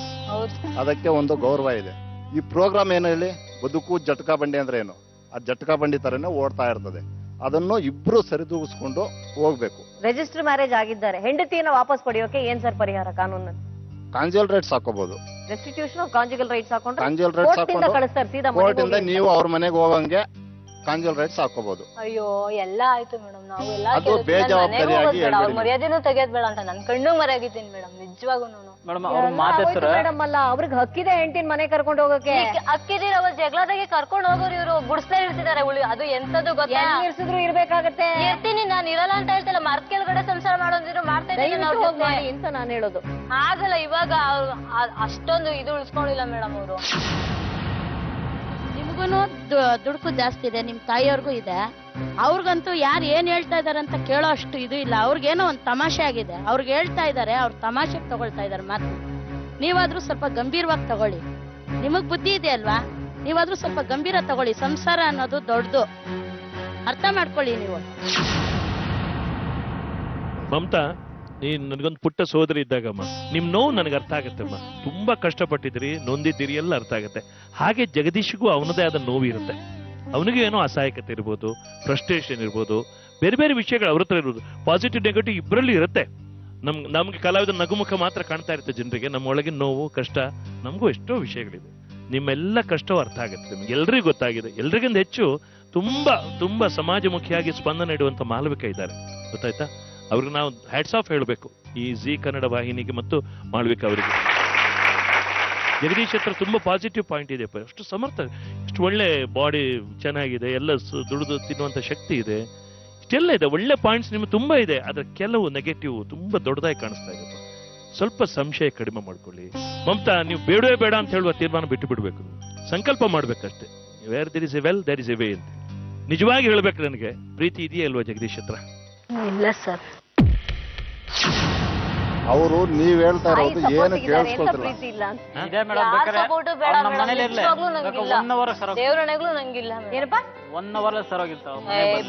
ಅದಕ್ಕೆ ಒಂದು ಗೌರವ ಇದೆ. ಈ ಪ್ರೋಗ್ರಾಮ್ ಏನು ಹೇಳಿ, ಬದುಕು ಜಟಕಾ ಬಂಡಿ ಅಂದ್ರೆ ಏನು? ಆ ಜಟಕಾ ಬಂಡಿ ತರನೇ ಓಡ್ತಾ ಇರ್ತದೆ. ಅದನ್ನು ಇಬ್ರು ಸರಿದೂಗಿಸ್ಕೊಂಡು ಹೋಗ್ಬೇಕು. ರಿಜಿಸ್ಟರ್ ಮ್ಯಾರೇಜ್ ಆಗಿದ್ದಾರೆ, ಹೆಂಡತಿಯನ್ನ ವಾಪಸ್ ಪಡೆಯೋಕೆ ಏನ್ ಸರ್ ಪರಿಹಾರ ಕಾನೂನಲ್ಲಿ? ಕಾಂಜುಗಲ್ ರೈಟ್ಸ್ ಹಾಕೋಬಹುದು. ರೆಸ್ಟಿಟ್ಯೂಷನ್ ಆಫ್ ಕಾಂಜುಗಲ್ ರೈಟ್ಸ್ ಹಾಕೊಂಡ್ರೆ ಕಾಂಜುಗಲ್ ರೈಟ್ಸ್ ಹಾಕೊಂಡು ಕಳಿಸ್ತಾರೆ ಸೀದಾ ಕೋರ್ಟಿಂದ ನೀವು ಅವ್ರ ಮನೆಗೆ ಹೋಗಂಗೆ ಕಾಂಜುಗಲ್ ರೈಟ್ಸ್ ಹಾಕೋಬಹುದು. ಅಯ್ಯೋ ಎಲ್ಲ ಆಯ್ತು ಮೇಡಮ್, ನಾವು ಎಲ್ಲ ಅದು ಬೇಜವಾಬ್ದಾರಿಯಾಗಿ ಅವ್ರ ಮರ್ಯಾದೆನೂ ತೆಗೆಯೋದ್ ಬೇಡ ಅಂತ ನನ್ ಕಣ್ಣು ಮರೆಯಾಗಿದ್ದೀನಿ ಮೇಡಮ್, ನಿಜವಾಗೂ. ಮೇಡಮ್ ಅವ್ರ ಮಾತಾಡ್ತಾರೆ ಮೇಡಮ್ ಅಲ್ಲ, ಅವ್ರಿಗೆ ಹಕ್ಕಿದೆ ಹೆಂಡತಿನ ಮನೆ ಕರ್ಕೊಂಡು ಹೋಗಕ್ಕೆ. ಅಕ್ಕಿದೀರ ಅವ್ರ ಜಗಳದಾಗೆ ಕರ್ಕೊಂಡು ಹೋಗೋರು ಇವರು ಗುಡಿಸ್ತಾ ಇರ್ತಿದ್ದಾರೆ. ಅದು ಎಂತದ್ದು ಗೊತ್ತಾ? ಇರ್ಸಿದ್ರು ಇರ್ಬೇಕಾಗತ್ತೆ. ಇರ್ತೀನಿ, ನಾನು ಇರಲ್ಲ ಅಂತ ಹೇಳ್ತಿಲ್ಲ. ಮರದ ಕೆಳಗಡೆ ಸಂಸಾರ ಮಾಡೋದಿದ್ರು ಮಾಡ್ತಾ ಇದ್ದೀನಿ ಅಂತ ನಾನು ಹೇಳೋದು. ಆಗಲ್ಲ, ಇವಾಗ ಅಷ್ಟೊಂದು ಇದು ಉಳಿಸ್ಕೊಂಡಿಲ್ಲ ಮೇಡಮ್ ಅವರು. ನಿಮ್ಗೂನು ದುಡುಕು ಜಾಸ್ತಿ ಇದೆ, ನಿಮ್ ತಾಯಿಯವ್ರಿಗೂ ಇದೆ. ಅವ್ರಿಗಂತೂ ಯಾರು ಏನ್ ಹೇಳ್ತಾ ಇದಾರೆ ಅಂತ ಕೇಳೋ ಅಷ್ಟು ಇದು ಇಲ್ಲ. ಅವ್ರಿಗೇನೋ ಒಂದ್ ತಮಾಷೆ ಆಗಿದೆ, ಅವ್ರಿಗೆ ಹೇಳ್ತಾ ಇದಾರೆ, ಅವ್ರ ತಮಾಷೆಗೆ ತಗೊಳ್ತಾ ಇದಾರೆ ಮಾತು. ನೀವಾದ್ರೂ ಸ್ವಲ್ಪ ಗಂಭೀರವಾಗಿ ತಗೊಳ್ಳಿ. ನಿಮಗ್ ಬುದ್ಧಿ ಇದೆ ಅಲ್ವಾ, ನೀವಾದ್ರೂ ಸ್ವಲ್ಪ ಗಂಭೀರ ತಗೊಳ್ಳಿ. ಸಂಸಾರ ಅನ್ನೋದು ದೊಡ್ಡದು, ಅರ್ಥ ಮಾಡ್ಕೊಳ್ಳಿ ನೀವು. ಮಮತಾ, ನೀನ್ ನನಗೊಂದು ಪುಟ್ಟ ಸೋದರಿ ಇದ್ದಾಗಮ್ಮ, ನಿಮ್ ನೋವು ನನಗೆ ಅರ್ಥ ಆಗತ್ತಮ್ಮ. ತುಂಬಾ ಕಷ್ಟಪಟ್ಟಿದ್ದೀರಿ, ನೊಂದಿದ್ದೀರಿ, ಎಲ್ಲ ಅರ್ಥ ಆಗತ್ತೆ. ಹಾಗೆ ಜಗದೀಶ್ಗೂ ಅವನದೇ ಆದ ನೋವು ಇರುತ್ತೆ. ಅವನಿಗೆ ಏನೋ ಅಸಹಾಯಕತೆ ಇರ್ಬೋದು, ಫ್ರಸ್ಟ್ರೇಷನ್ ಇರ್ಬೋದು, ಬೇರೆ ಬೇರೆ ವಿಷಯಗಳು ಅವ್ರ ಹತ್ರ ಇರ್ಬೋದು. ಪಾಸಿಟಿವ್ ನೆಗೆಟಿವ್ ಇಬ್ಬರಲ್ಲಿ ಇರುತ್ತೆ. ನಮ್ಗೆ ಕಲಾವಿದ ನಗುಮುಖ ಮಾತ್ರ ಕಾಣ್ತಾ ಇರುತ್ತೆ ಜನರಿಗೆ. ನಮ್ಮ ಒಳಗಿನ ನೋವು ಕಷ್ಟ ನಮಗೂ ಎಷ್ಟೋ ವಿಷಯಗಳಿದೆ. ನಿಮ್ಮೆಲ್ಲ ಕಷ್ಟವೂ ಅರ್ಥ ಆಗುತ್ತೆ ನಿಮ್ಗೆ, ಎಲ್ರಿಗೂ ಗೊತ್ತಾಗಿದೆ. ಎಲ್ರಿಗಿಂತ ಹೆಚ್ಚು ತುಂಬಾ ತುಂಬಾ ಸಮಾಜಮುಖಿಯಾಗಿ ಸ್ಪಂದನೆ ಇಡುವಂತ ಮಾಲವಿಕ ಇದ್ದಾರೆ, ಗೊತ್ತಾಯ್ತಾ? ಅವ್ರಿಗೆ ನಾವು ಹ್ಯಾಟ್ಸ್ ಆಫ್ ಹೇಳಬೇಕು, ಈ ಜಿ ಕನ್ನಡ ವಾಹಿನಿಗೆ ಮತ್ತು ಮಾಳವಿಕಾ ಅವರಿಗೆ. ಜಗದೀಶ್ ಹತ್ರ ತುಂಬಾ ಪಾಸಿಟಿವ್ ಪಾಯಿಂಟ್ ಇದೆಯಪ್ಪ. ಅಷ್ಟು ಸಮರ್ಥ, ಇಷ್ಟು ಒಳ್ಳೆ ಬಾಡಿ ಚೆನ್ನಾಗಿದೆ, ಎಲ್ಲ ದುಡಿದು ತಿನ್ನುವಂತ ಶಕ್ತಿ ಇದೆ, ಇಷ್ಟೆಲ್ಲ ಇದೆ, ಒಳ್ಳೆ ಪಾಯಿಂಟ್ಸ್ ನಿಮ್ಗೆ ತುಂಬಾ ಇದೆ. ಆದ್ರೆ ಕೆಲವು ನೆಗೆಟಿವ್ ತುಂಬಾ ದೊಡ್ಡದಾಗಿ ಕಾಣಿಸ್ತಾ ಇದೆಪ್ಪ. ಸ್ವಲ್ಪ ಸಂಶಯ ಕಡಿಮೆ ಮಾಡ್ಕೊಳ್ಳಿ. ಮಮತಾ, ನೀವು ಬೇಡವೇ ಬೇಡ ಅಂತ ಹೇಳುವ ತೀರ್ಮಾನ ಬಿಟ್ಟು ಬಿಡ್ಬೇಕು. ಸಂಕಲ್ಪ ಮಾಡ್ಬೇಕಷ್ಟೇ. Where there is a well there is a way ಅಂತ. ನಿಜವಾಗಿ ಹೇಳ್ಬೇಕು, ನನಗೆ ಪ್ರೀತಿ ಇದೆಯಾ ಇಲ್ವಾ ಜಗದೀಶ್ ಹತ್ರ? ಇಲ್ಲ ಸರ್. ಅವರು ನೀವ್ ಹೇಳ್ತಾ ಇರೋದು ಏನು ಕೇಳಿಸ್ಕೊಳ್ತಿಲ್ಲ. ದೇವ್ರಣೆಗಳು ನಂಗಿಲ್ಲ. ಏನಪ್ಪ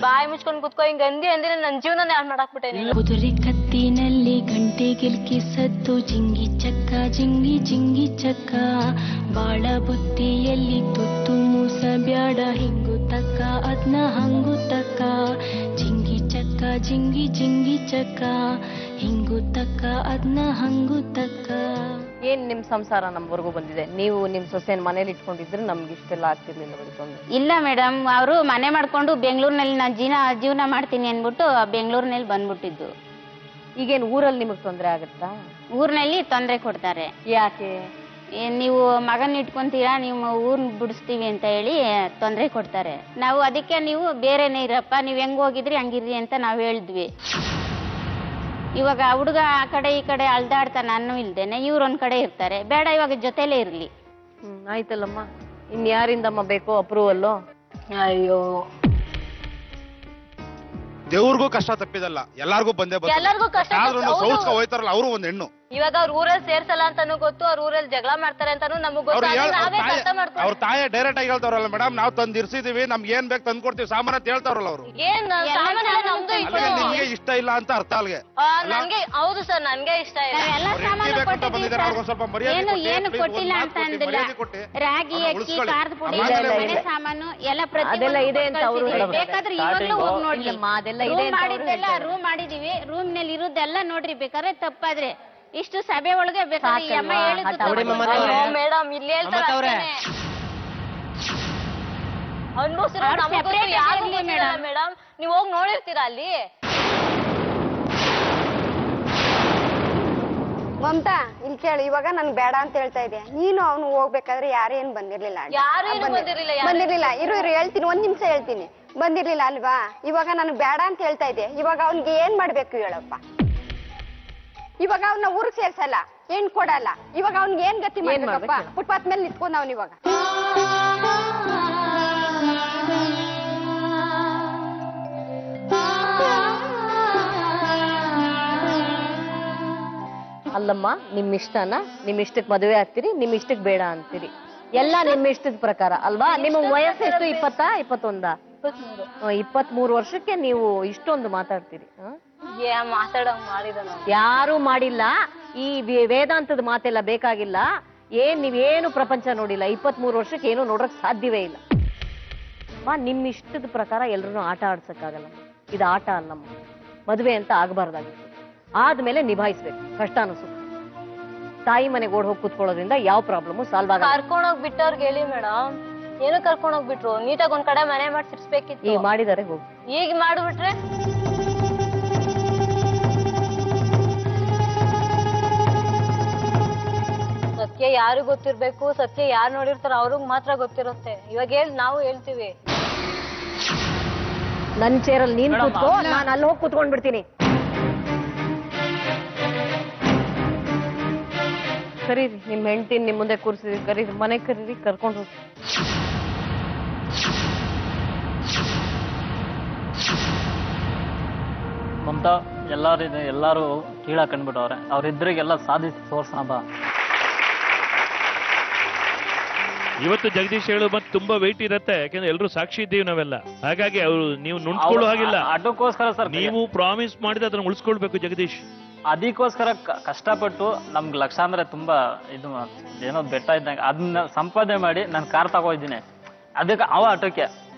ಬಾಯಿ ಮುಚ್ಕೊಂಡು ಕುತ್ಕೋ, ಹಿಂಗ ಅಂದಿ ಅಂದ್ರೆ ನನ್ ಜೀವನ ಹಾಳು ಮಾಡಾಕ್ಬಿಟ್ಟೆ. ಕುದುರೆ ಕತ್ತಿನಲ್ಲಿ ಗಂಟೆ ಗಿಲ್ಕಿ ಸದ್ದು ಜಿಂಗಿ ಚಕ್ಕ ಜಿಂಗಿ ಜಿಂಗಿ ಚಕ್ಕ, ಬಾಳ ಬುತ್ತಿಯಲ್ಲಿ ತುತ್ತು ಮೂಸ ಬ್ಯಾಡ ಹಿಂಗು ತಕ್ಕ ಅದ್ನ ಹಂಗು ತಕ್ಕ, ಜಿಂಗಿ ಚಕ್ಕ ಜಿಂಗಿ ಜಿಂಗಿ ಚಕ್ಕ ಹಿಂಗು ತಕ್ಕ ಅದ್ನ ಹಂಗು ತಕ್ಕ. ಏನ್ ನಿಮ್ ಸಂಸಾರ ನಮ್ವರೆಗೂ ಬಂದಿದೆ. ನೀವು ನಿಮ್ ಸೊಸೆನ್ ಮನೇಲಿ ಇಟ್ಕೊಂಡಿದ್ರೆ ನಮ್ಗೆ ಇಷ್ಟೆಲ್ಲ ಆಗ್ತಿರ್ಲಿಲ್ಲ. ಇಲ್ಲ ಮೇಡಮ್, ಅವರು ಮನೆ ಮಾಡ್ಕೊಂಡು ಬೆಂಗಳೂರಿನಲ್ಲಿ ನಾನು ಜೀವನ ಮಾಡ್ತೀನಿ ಅನ್ಬಿಟ್ಟು ಬೆಂಗಳೂರಿನಲ್ಲಿ ಬಂದ್ಬಿಟ್ಟಿದ್ದು. ಈಗೇನ್ ಊರಲ್ಲಿ ನಿಮಗ್ ತೊಂದರೆ ಆಗತ್ತಾ? ಊರಿನಲ್ಲಿ ತೊಂದರೆ ಕೊಡ್ತಾರೆ. ಯಾಕೆ? ನೀವು ಮಗನ ಇಟ್ಕೊಂತೀರಾ, ನೀವು ಊರ್ನ ಬಿಡಿಸ್ತೀವಿ ಅಂತ ಹೇಳಿ ತೊಂದರೆ ಕೊಡ್ತಾರೆ. ನಾವು ಅದಕ್ಕೆ ನೀವು ಬೇರೆನೇ ಇರಪ್ಪ, ನೀವು ಹೆಂಗ್ ಹೋಗಿದ್ರಿ ಹಂಗಿರ್ರಿ ಅಂತ ನಾವು ಹೇಳಿದ್ವಿ. ಇವಾಗ ಹುಡುಗ ಆ ಕಡೆ ಈ ಕಡೆ ಅಲ್ದಾಡ್ತಾನೆ ಅನ್ನೋ ಇಲ್ದೇನೆ ಇವ್ರೊಂದ್ ಕಡೆ ಇರ್ತಾರೆ. ಬೇಡ, ಇವಾಗ ಜೊತೆಲೇ ಇರ್ಲಿ. ಆಯ್ತಲ್ಲಮ್ಮ, ಇನ್ಯಾರಿಂದಮ್ಮ ಬೇಕೋ ಅಪ್ರೂವಲ್ಲು? ಅಯ್ಯೋ, ದೇವ್ರಿಗೂ ಕಷ್ಟ ತಪ್ಪಿದಲ್ಲ, ಎಲ್ಲಾರ್ಗೂ ಬಂದೇ ಎಲ್ಲರಿಗೂ ಕಷ್ಟ ಹೋಯ್ತಾರಲ್ಲ ಅವರು ಒಂದ್ ಹೆಣ್ಣು. ಇವಾಗ ಅವ್ರ ಊರಲ್ಲಿ ಸೇರ್ಸಲ್ಲ ಅಂತಾನು ಗೊತ್ತು, ಅವ್ರ ಊರಲ್ಲಿ ಜಗಳ ಮಾಡ್ತಾರೆ ಅಂತಾನು ನಮಗ್ ಗೊತ್ತು. ಅವ್ರ ತಾಯಿ ಡೈರೆಕ್ಟ್ ಆಗಿ ಹೇಳ್ತಾವ್ರಲ್ಲ, ಮೇಡಮ್ ನಾವು ತಂದ್ ಇರ್ಸಿದೀವಿ, ನಮ್ಗೆ ಏನ್ ಬೇಕು ತಂದ್ ಕೊಡ್ತೀವಿ ಸಾಮಾನ್ಯ ಅಂತ ಹೇಳ್ತಾವ್ರಲ್ಲ ಅವರು. ನಿಮ್ಗೆ ಇಷ್ಟ ಇಲ್ಲ ಅಂತ ಅರ್ಥ ಅಲ್ಗೆ. ನನ್ಗೆ ಹೌದು ಸರ್, ನನ್ಗೆ ಇಷ್ಟ ಇಲ್ಲ. ಏನು ಕೊಟ್ಟಿಲ್ಲ ಅಂತ ಅಂದಿಲ್ಲ. ರಾಗಿ, ಅಕ್ಕಿ, ಖಾರದ ಪುಡಿ, ಮನೆ ಸಾಮಾನು ಎಲ್ಲ ಅದೆಲ್ಲ ಇದೆ ಅಂತ ಅವ್ರು ಬೇಕಾದ್ರೆ ಇವಾಗ್ಲೂ ಹೋಗಿ ನೋಡ್ಲಿ. ಮಾಡಿದ್ದೆಲ್ಲ ರೂಮ್ ಮಾಡಿದೀವಿ, ರೂಮ್ ನಲ್ಲಿ ಇರೋದೆಲ್ಲ ನೋಡ್ರಿ. ಬೇಕಾದ್ರೆ ತಪ್ಪಾದ್ರೆ ಇಷ್ಟು ಸಭೆ ಒಳಗೆ ಬೇಕಾದ್ರೆ ಈ ಅಮ್ಮ ಮೇಡಮ್ ಇಲ್ಲಿ ಹೇಳ್ತಾರೆ ಮೇಡಮ್, ನೀವ್ ಹೋಗಿ ನೋಡಿರ್ತೀರಾ ಅಲ್ಲಿ. ಮಮತಾ, ಇಲ್ಲಿ ಕೇಳು, ಇವಾಗ ನನ್ ಬೇಡ ಅಂತ ಹೇಳ್ತಾ ಇದೆ. ನೀನು ಅವನು ಹೋಗ್ಬೇಕಾದ್ರೆ ಯಾರೇನ್ ಬಂದಿರ್ಲಿಲ್ಲ, ಬಂದಿರ್ಲಿಲ್ಲ. ಇರು ಹೇಳ್ತೀನಿ, ಒಂದ್ ನಿಮಿಷ ಹೇಳ್ತೀನಿ. ಬಂದಿರ್ಲಿಲ್ಲ ಅಲ್ವಾ? ಇವಾಗ ನನ್ಗೆ ಬೇಡ ಅಂತ ಹೇಳ್ತಾ ಇದೆ. ಇವಾಗ ಅವ್ನಿಗೆ ಏನ್ ಮಾಡ್ಬೇಕು ಹೇಳಪ್ಪ? ಇವಾಗ ಅವ್ನ ಊರಿಗೆ ಸೇರ್ಸಲ್ಲ, ಏನ್ ಕೊಡಲ್ಲ. ಇವಾಗ ಅವ್ನಿಗೆ ಏನ್ ಗತಿ ಮಾಡ್ಬೇಕಪ್ಪ? ಫುಟ್ಪಾತ್ ಮೇಲೆ ನಿಂತ್ಕೊಂಡ್ ಅವ್ನ ಇವಾಗ. ಅಲ್ಲಮ್ಮ, ನಿಮ್ ಇಷ್ಟನ, ನಿಮ್ ಇಷ್ಟಕ್ ಮದುವೆ ಆಗ್ತೀರಿ, ನಿಮ್ ಇಷ್ಟಕ್ ಬೇಡ ಅಂತೀರಿ, ಎಲ್ಲ ನಿಮ್ ಇಷ್ಟದ ಪ್ರಕಾರ ಅಲ್ವಾ? ನಿಮ್ಮ ವಯಸ್ಸು ಎಷ್ಟು? 21? 23 ವರ್ಷಕ್ಕೆ ನೀವು ಇಷ್ಟೊಂದು ಮಾತಾಡ್ತೀರಿ? ಮಾತಾಡಂಗ್ ಮಾಡಿದ ಯಾರು ಮಾಡಿಲ್ಲ. ಈ ವೇದಾಂತದ ಮಾತೆಲ್ಲ ಬೇಕಾಗಿಲ್ಲ. ನೀವೇನು ಪ್ರಪಂಚ ನೋಡಿಲ್ಲ. 23 ವರ್ಷಕ್ಕೆ ಏನು ನೋಡಕ್ ಸಾಧ್ಯವೇ ಇಲ್ಲ. ನಿಮ್ ಇಷ್ಟದ ಪ್ರಕಾರ ಎಲ್ರು ಆಟ ಆಡ್ಸಕ್ಕಾಗಲ್ಲ. ಇದು ಆಟ ಅಲ್ಲಮ್ಮ. ಮದುವೆ ಅಂತ ಆಗಬಾರ್ದಾಗಿತ್ತು. ಆದ್ಮೇಲೆ ನಿಭಾಯಿಸ್ಬೇಕು ಕಷ್ಟನೂ ಸುಖ. ತಾಯಿ ಮನೆಗೆ ಓಡ್ ಹೋಗಿ ಕೂತ್ಕೊಳ್ಳೋದ್ರಿಂದ ಯಾವ ಪ್ರಾಬ್ಲಮ್ ಸಾಲ್ವ್ ಆಗಲ್ಲ. ಕರ್ಕೊಂಡೋಗ್ ಬಿಟ್ಟವ್ರಿಗೆ ಹೇಳಿ ಮೇಡಮ್, ಏನು ಕರ್ಕೊಂಡೋಗ್ಬಿಟ್ರು, ನೀಟಾಗಿ ಒಂದ್ ಕಡೆ ಮನೆ ಮಾಡಿ ಸಿರ್ಸ್ಬೇಕಿತ್ತು. ಈಗ ಮಾಡಿದಾರೆ, ಹೋಗಿ ಈಗ ಮಾಡ್ಬಿಟ್ರೆ ಸತ್ಯ ಯಾರು ಗೊತ್ತಿರ್ಬೇಕು, ಸತ್ಯ ಯಾರು ನೋಡಿರ್ತಾರ ಅವ್ರಿಗೆ ಮಾತ್ರ ಗೊತ್ತಿರುತ್ತೆ. ಇವಾಗ ನಾವು ಹೇಳ್ತೀವಿ. ನನ್ ಚೇರಲ್ಲಿ ನೀನ್ ಕೂತ್ಕೋ, ನಾನು ಅಲ್ಲಿ ಹೋಗಿ ಕೂತ್ಕೊಂಡ್ಬಿಡ್ತೀನಿ. ಕರೀರಿ ನಿಮ್ ಹೆಂಡ್ತಿನ, ನಿಮ್ ಮುಂದೆ ಕೂರ್ಸಿದ್ರಿ, ಕರೀರಿ, ಮನೆಗೆ ಕರೀರಿ, ಕರ್ಕೊಂಡು ಹೋಗಿ. ಮಮತಾ, ಎಲ್ಲಾರು ಕೀಳಾಗ್ ಕಂಡ್ಬಿಟ್ಟವ್ರೆ. ಅವ್ರಿದ್ರಿಗೆಲ್ಲ ಸಾಧಿಸಿ ತೋರ್ಸೋಣ ಬಾ. ಇವತ್ತು ಜಗದೀಶ್ ಹೇಳು ಮತ್ತೆ ತುಂಬಾ ವೆಯ್ಟ್ ಇರತ್ತೆ, ಯಾಕಂದ್ರೆ ಎಲ್ರು ಸಾಕ್ಷಿ ಇದ್ದೀವಿ ನಾವೆಲ್ಲ. ಹಾಗಾಗಿ ಅವ್ರು ನೀವು ನುಣ್ಕೊಳ್ಳೋ ಹಾಗಿಲ್ಲ. ಅದಕ್ಕೋಸ್ಕರ ಸರ್ ನೀವು ಪ್ರಾಮಿಸ್ ಮಾಡಿದ ಅದನ್ನ ಉಳಿಸ್ಕೊಳ್ಬೇಕು ಜಗದೀಶ್. ಅದಕ್ಕೋಸ್ಕರ ಕಷ್ಟಪಟ್ಟು ನಮ್ಗೆ ಲಕ್ಷಾಂತರ ತುಂಬಾ ಇದು ಏನೋ ಬೆಟ್ಟ ಇದ್ದಂಗೆ ಅದನ್ನ ಸಂಪಾದನೆ ಮಾಡಿ ನಾನು ಕಾರ್ ತಗೋದಿದ್ದೀನಿ. ಅದಕ್ಕೆ ಅವ ಆಟೋಕ್ಕೆ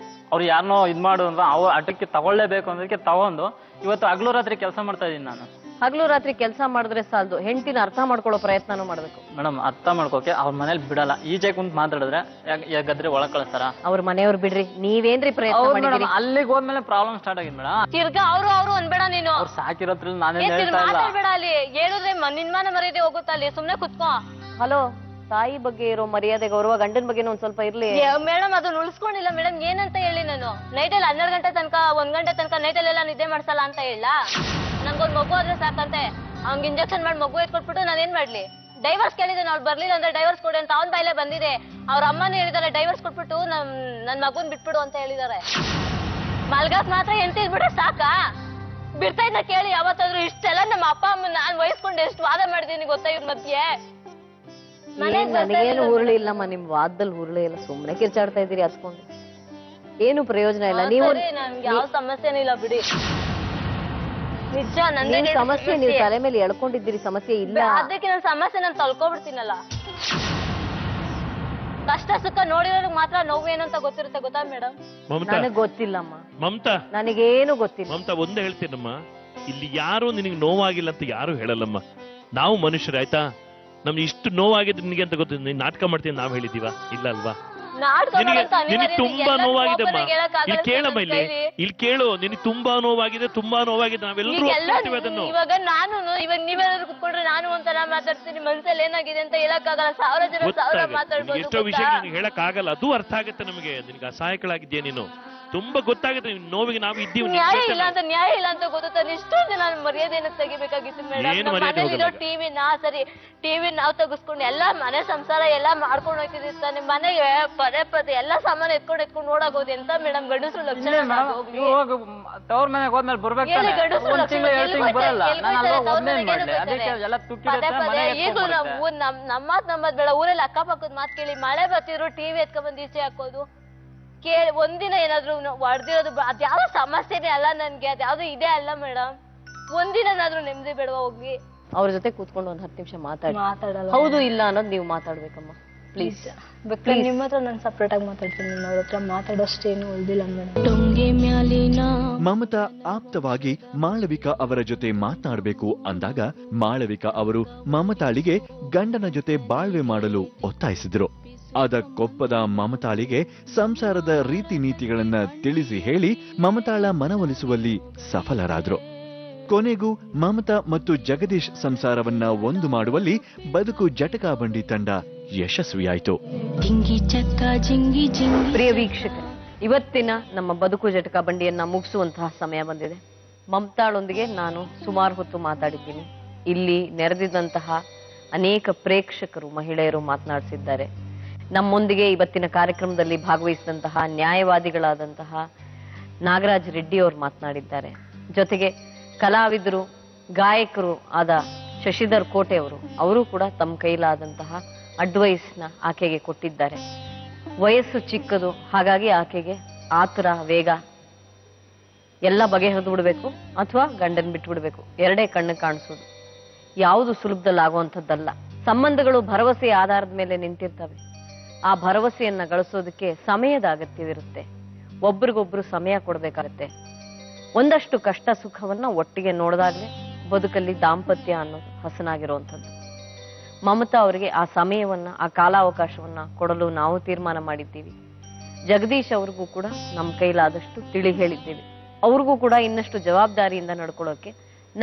ಅವ್ರು ಯಾರನ್ನೋ ಇದ್ ಮಾಡು ಅಂದ್ರೆ ಅವ ಆಟೋಕ್ಕೆ ತಗೊಳ್ಳೇಬೇಕು ಅನ್ನೋದಕ್ಕೆ ತಗೊಂಡು ಇವತ್ತು ಹಗಲು ರಾತ್ರಿ ಕೆಲಸ ಮಾಡ್ತಾ ಇದೀನಿ ನಾನು. ಹಗಲು ರಾತ್ರಿ ಕೆಲಸ ಮಾಡಿದ್ರೆ ಸಾಲದು, ಹೆಂಡತಿನ ಅರ್ಥ ಮಾಡ್ಕೊಳ್ಳೋ ಪ್ರಯತ್ನನೂ ಮಾಡ್ಬೇಕು ಮೇಡಮ್. ಅರ್ಥ ಮಾಡ್ಕೋಕೆ ಅವ್ರ ಮನೇಲಿ ಬಿಡಲ್ಲ. ಈಚೆ ಕುಂತ್ ಮಾತಾಡಿದ್ರೆ ಯಾಕಂದ್ರೆ ಒಳಗ್ ಕಳಿಸ್ತಾರ. ಅವ್ರ ಮನೆಯವ್ರು ಬಿಡ್ರಿ, ನೀವೇನ್ರಿ ಪ್ರಯತ್ನ ಮಾಡಿದ್ರಿ? ಅಲ್ಲಿಗೆ ಹೋದ್ಮೇಲೆ ಪ್ರಾಬ್ಲಮ್ ಸ್ಟಾರ್ಟ್ ಆಗಿದೆ ಮೇಡಮ್. ತಿರ್ಗಾ ಅವ್ರು ಅನ್ಬೇಡ ನೀನು. ಅವ್ರು ಸಾಕಿರೋದ್ರಲ್ಲಿ ನಾನೇ ಹೇಳ್ತಾ ಇಲ್ಲ. ಮಾತಾಡ್ಬೇಡ ಅಲ್ಲಿ, ಹೇಳಿದ್ರೆ ನಿನ್ಮಾನ ಮರ್ಯಾದೆ ಹೋಗುತ್ತ ಅಲ್ಲಿ. ಸುಮ್ನೆ ಕುತ್ಕೋ. ಹಲೋ, ತಾಯಿ ಬಗ್ಗೆ ಇರೋ ಮರ್ಯಾದೆ ಗೌರವ ಗಂಡನ ಬಗ್ಗೆ ಒಂದ್ ಸ್ವಲ್ಪ ಇರ್ಲಿ ಮೇಡಮ್. ಅದನ್ನ ಉಳಿಸ್ಕೊಂಡಿಲ್ಲ ಮೇಡಮ್. ಏನಂತ ಹೇಳಿ ನಾನು ನೈಟಲ್ಲಿ 12 ಗಂಟೆ ತನಕ 1 ಗಂಟೆ ತನಕ ನೈಟಲ್ಲೆಲ್ಲ ನಿದ್ದೆ ಮಾಡ್ಸಲ್ಲ ಅಂತ ಹೇಳ. ನನ್ಗೊಂದ್ ಮಗು ಆದ್ರೆ ಸಾಕಂತೆ ಅವ್ನಿಗೆ ಇಂಜೆಕ್ಷನ್ ಮಾಡಿ ಮಗು ಎತ್ಕೊಟ್ಬಿಟ್ಟು ನಾನು ಏನ್ ಮಾಡ್ಲಿ? ಡೈವರ್ಸ್ ಕೇಳಿದ್ದೇನೆ, ಅವ್ರು ಬರ್ಲಿಲ್ಲ ಅಂದ್ರೆ ಡೈವರ್ಸ್ ಕೊಡಿ ಅಂತ ಅವ್ನ ಬಾಯಿಲೆ ಬಂದಿದೆ. ಅವ್ರ ಅಮ್ಮನೇ ಹೇಳಿದಾರೆ ಡೈವರ್ಸ್ ಕೊಟ್ಬಿಟ್ಟು ನನ್ ಮಗುನ್ ಬಿಟ್ಬಿಡು ಅಂತ ಹೇಳಿದಾರೆ. ಮಲ್ಗಾಕ್ ಮಾತ್ರ ಹೆಂಡತಿ ಇದ್ಬಿಟ್ರೆ ಸಾಕಾ? ಬಿಡ್ತಾ ಇದ್ನ ಕೇಳಿ ಯಾವತ್ತಾದ್ರೂ? ಇಷ್ಟೆಲ್ಲ ನಮ್ಮ ಅಪ್ಪ ಅಮ್ಮ ನಾನ್ ವಹಿಸ್ಕೊಂಡು ಎಷ್ಟು ವಾದ ಮಾಡಿದೀನಿ ಗೊತ್ತಾ ಇವ್ರ ಮಧ್ಯೆ. ನನಗೇನು ಹುರುಳಿ ಇಲ್ಲಮ್ಮ, ನಿಮ್ ವಾದದಲ್ಲಿ ಹುರುಳಿ ಇಲ್ಲ. ಸುಮ್ನೆ ಕಿರ್ಚಾಡ್ತಾ ಇದೀರಿ ಹಚ್ಕೊಂಡು, ಏನು ಪ್ರಯೋಜನ ಇಲ್ಲ. ನೀವು ನನ್ಗೆ ಯಾವ ಸಮಸ್ಯೆನೂ ಇಲ್ಲ ಬಿಡಿ. ನಿಜ, ನನ್ನ ಸಮಸ್ಯೆ ನೀವು ತಲೆ ಮೇಲೆ ಎಳ್ಕೊಂಡಿದ್ದೀರಿ, ಸಮಸ್ಯೆ ಇಲ್ಲ. ಅದಕ್ಕೆ ನನ್ನ ಸಮಸ್ಯೆ ನಾನು ತಳ್ಕೊಬಿಡ್ತೀನಲ್ಲ. ಕಷ್ಟ ಸುಖ ನೋಡಿರೋರ್ಗೆ ಮಾತ್ರ ನೋವು ಏನು ಅಂತ ಗೊತ್ತಿರುತ್ತೆ, ಗೊತ್ತಾ ಮೇಡಮ್? ನನಗೆ ಗೊತ್ತಿಲ್ಲಮ್ಮ ಮಮತಾ, ನನಗೇನು ಗೊತ್ತಿಲ್ಲ. ಮಮತಾ, ಒಂದೇ ಹೇಳ್ತೀನಮ್ಮ, ಇಲ್ಲಿ ಯಾರು ನಿನಗೆ ನೋವಾಗಿಲ್ಲ ಅಂತ ಯಾರು ಹೇಳಲ್ಲಮ್ಮ. ನಾವು ಮನುಷ್ಯರು, ಆಯ್ತಾ? ನಮ್ಗೆ ಇಷ್ಟು ನೋವಾಗಿದ್ರೆ ನಿನಗೆ ಅಂತ ಗೊತ್ತಿಲ್ಲ. ನೀನ್ ನಾಟಕ ಮಾಡ್ತೀನಿ ನಾವ್ ಹೇಳಿದೀವ? ಇಲ್ಲ ಅಲ್ವಾ? ನಿನಗೆ ತುಂಬಾ ನೋವಾಗಿದೆಮ್ಮ. ಇಲ್ಲಿ ಕೇಳಮ್ಮ, ಇಲ್ಲಿ ಕೇಳು. ನಿನಗೆ ತುಂಬಾ ನೋವಾಗಿದೆ, ತುಂಬಾ ನೋವಾಗಿದೆ. ನಾವೆಲ್ಲರೂ ಒಪ್ಕೊಳ್ತೀವಿ ಅದನ್ನು. ಇವಾಗ ನೀವೆಲ್ಲರೂ ಕುತ್ಕೊಂಡ್ರೆ ನಾನು ಒಂಥರ ಮಾತಾಡ್ತೀನಿ, ಮನ್ಸಲ್ಲಿ ಏನಾಗಿದೆ ಅಂತ ಹೇಳಕ್ಕಾಗಲ್ಲ. ಸಾವಿರ ಜನ ಮಾತಾಡ್ಬೋದು. ಎಷ್ಟೋ ವಿಷಯ ನಿನಗೆ ಹೇಳಕ್ ಆಗಲ್ಲ, ಅದು ಅರ್ಥ ಆಗುತ್ತೆ ನಮಗೆ. ನಿನ್ಗೆ ಅಸಹಾಯಕಳಾಗಿದ್ಯಾ ನೀನು, ತುಂಬಾ ಗೊತ್ತಾಗುತ್ತೆ ನೋವಿಗೆ. ನಾವು ಇದ್ದೀವಿ. ನ್ಯಾಯ ಇಲ್ಲ ಅಂತ ಗೊತ್ತಾನೆ. ಇಷ್ಟೋ ಜನ ಮರ್ಯಾದೆಯನ್ನು ತೆಗಿಬೇಕಾಗಿತ್ತು ಮೇಡಮ್. ಟಿವಿ ನಾವು ತೆಗಿಸ್ಕೊಂಡು ಎಲ್ಲಾ ಮನೆ ಸಂಸಾರ ಎಲ್ಲಾ ಮಾಡ್ಕೊಂಡು ಹೋಗ್ತಿದ್ವಿ ತಾನೆ. ಮನೆಗೆ ಪದೇ ಎಲ್ಲ ಸಾಮಾನು ಎತ್ಕೊಂಡು ನೋಡಾಗೋದು ಎಂತ ಮೇಡಮ್ ಗಂಡಸರು ಲಕ್ಷಣ. ತವ್ರ ಮನೆಗೆ ಹೋದ್ಮೇಲೆ ಬರ್ಬೇಕು. ಈಗ ನಾವು ನಮ್ಮ ಮಾತ್ ಬೇಡ, ಊರಲ್ಲಿ ಅಕ್ಕಪಕ್ಕದ ಮಾತು ಕೇಳಿ ಮಳೆ ಬರ್ತಿದ್ರು ಟಿವಿ ಎತ್ಕೊಂಡ್ ಬಂದು ಈಚೆ ಹಾಕೋದು. ಒಂದಿನ ಏನಾದ್ರು ಹೊಡೆದಿರೋದು ಅದ್ಯಾವ್ದೋ ಸಮಸ್ಯೆನೇ ಅಲ್ಲ ನನ್ಗೆ, ಅದ್ಯಾವ್ದು ಇದೆ ಅಲ್ಲ ಮೇಡಮ್. ಒಂದಿನಾದ್ರೂ ನೆಮ್ಮದಿ ಬೇಡವಾ ಹೋಗಿ ಅವ್ರ ಜೊತೆ ಕೂತ್ಕೊಂಡು 10 ನಿಮಿಷ ಮಾತಾಡಲ್ಲ. ಹೌದು ಇಲ್ಲ ಅನ್ನೋದು ನೀವು ಮಾತಾಡ್ಬೇಕಮ್ಮ ಪ್ಲೀಸ್. ನಿಮ್ಮ ಹತ್ರ ನಾನು ಸಪ್ರೇಟ್ ಆಗಿ ಮಾತಾಡ್ತೀನಿ, ಅವ್ರ ಹತ್ರ ಮಾತಾಡೋಷ್ಟೇನು ಉಳಿದಿಲ್ಲ ಮೇಡಮ್. ಮಮತಾ ಆಪ್ತವಾಗಿ ಮಾಳವಿಕಾ ಅವರ ಜೊತೆ ಮಾತನಾಡಬೇಕು ಅಂದಾಗ ಮಾಳವಿಕಾ ಅವರು ಮಮತಾಳಿಗೆ ಗಂಡನ ಜೊತೆ ಬಾಳ್ವೆ ಮಾಡಲು ಒತ್ತಾಯಿಸಿದ್ರು. ಅದಕ್ಕೊಪ್ಪದ ಮಮತಾಳಿಗೆ ಸಂಸಾರದ ರೀತಿ ನೀತಿಗಳನ್ನ ತಿಳಿಸಿ ಹೇಳಿ ಮಮತಾಳ ಮನವೊಲಿಸುವಲ್ಲಿ ಸಫಲರಾದ್ರು. ಕೊನೆಗೂ ಮಮತಾ ಮತ್ತು ಜಗದೀಶ್ ಸಂಸಾರವನ್ನ ಒಂದು ಮಾಡುವಲ್ಲಿ ಬದುಕು ಜಟಕಾ ಬಂಡಿ ತಂಡ ಯಶಸ್ವಿಯಾಯಿತು. ಪ್ರಿಯ ವೀಕ್ಷಕರೇ, ಇವತ್ತಿನ ನಮ್ಮ ಬದುಕು ಜಟಕಾ ಬಂಡಿಯನ್ನ ಮುಗಿಸುವಂತಹ ಸಮಯ ಬಂದಿದೆ. ಮಮತಾಳೊಂದಿಗೆ ನಾನು ಸುಮಾರು ಹೊತ್ತು ಮಾತಾಡಿದ್ದೀನಿ. ಇಲ್ಲಿ ನೆರೆದಿದ್ದಂತಹ ಅನೇಕ ಪ್ರೇಕ್ಷಕರು, ಮಹಿಳೆಯರು ಮಾತನಾಡಿಸಿದ್ದಾರೆ. ನಮ್ಮೊಂದಿಗೆ ಇವತ್ತಿನ ಕಾರ್ಯಕ್ರಮದಲ್ಲಿ ಭಾಗವಹಿಸಿದಂತಹ ನ್ಯಾಯವಾದಿಗಳಾದಂತಹ ನಾಗರಾಜ್ ರೆಡ್ಡಿ ಅವರು ಮಾತನಾಡಿದ್ದಾರೆ. ಜೊತೆಗೆ ಕಲಾವಿದರು, ಗಾಯಕರು ಆದ ಶಶಿಧರ್ ಕೋಟೆ ಅವರು ಕೂಡ ತಮ್ಮ ಕೈಲಾದಂತಹ ಅಡ್ವೈಸ್ನ ಆಕೆಗೆ ಕೊಟ್ಟಿದ್ದಾರೆ. ವಯಸ್ಸು ಚಿಕ್ಕದು, ಹಾಗಾಗಿ ಆಕೆಗೆ ಆತುರ, ವೇಗ ಎಲ್ಲ ಬಗೆಹರಿದು ಬಿಡ್ಬೇಕು ಅಥವಾ ಗಂಡನ್ ಬಿಟ್ಟು ಬಿಡ್ಬೇಕು, ಎರಡೇ ಕಣ್ಣು ಕಾಣಿಸೋದು. ಯಾವುದು ಸುಲಭದಲ್ಲಿ ಆಗುವಂಥದ್ದಲ್ಲ. ಸಂಬಂಧಗಳು ಭರವಸೆಯ ಆಧಾರದ ಮೇಲೆ ನಿಂತಿರ್ತವೆ. ಆ ಭರವಸೆಯನ್ನ ಗಳಿಸೋದಕ್ಕೆ ಸಮಯದ ಅಗತ್ಯವಿರುತ್ತೆ. ಒಬ್ರಿಗೊಬ್ರು ಸಮಯ ಕೊಡ್ಬೇಕಾಗತ್ತೆ. ಒಂದಷ್ಟು ಕಷ್ಟ ಸುಖವನ್ನ ಒಟ್ಟಿಗೆ ನೋಡಿದಾಗಲೇ ಬದುಕಲ್ಲಿ ದಾಂಪತ್ಯ ಅನ್ನೋದು ಹಸನಾಗಿರುವಂಥದ್ದು. ಮಮತಾ ಅವರಿಗೆ ಆ ಸಮಯವನ್ನ, ಆ ಕಾಲಾವಕಾಶವನ್ನ ಕೊಡಲು ನಾವು ತೀರ್ಮಾನ ಮಾಡಿದ್ದೀವಿ. ಜಗದೀಶ್ ಅವ್ರಿಗೂ ಕೂಡ ನಮ್ಮ ಕೈಲಾದಷ್ಟು ತಿಳಿ ಹೇಳಿದ್ದೀವಿ. ಅವ್ರಿಗೂ ಕೂಡ ಇನ್ನಷ್ಟು ಜವಾಬ್ದಾರಿಯಿಂದ ನಡ್ಕೊಳ್ಳೋಕೆ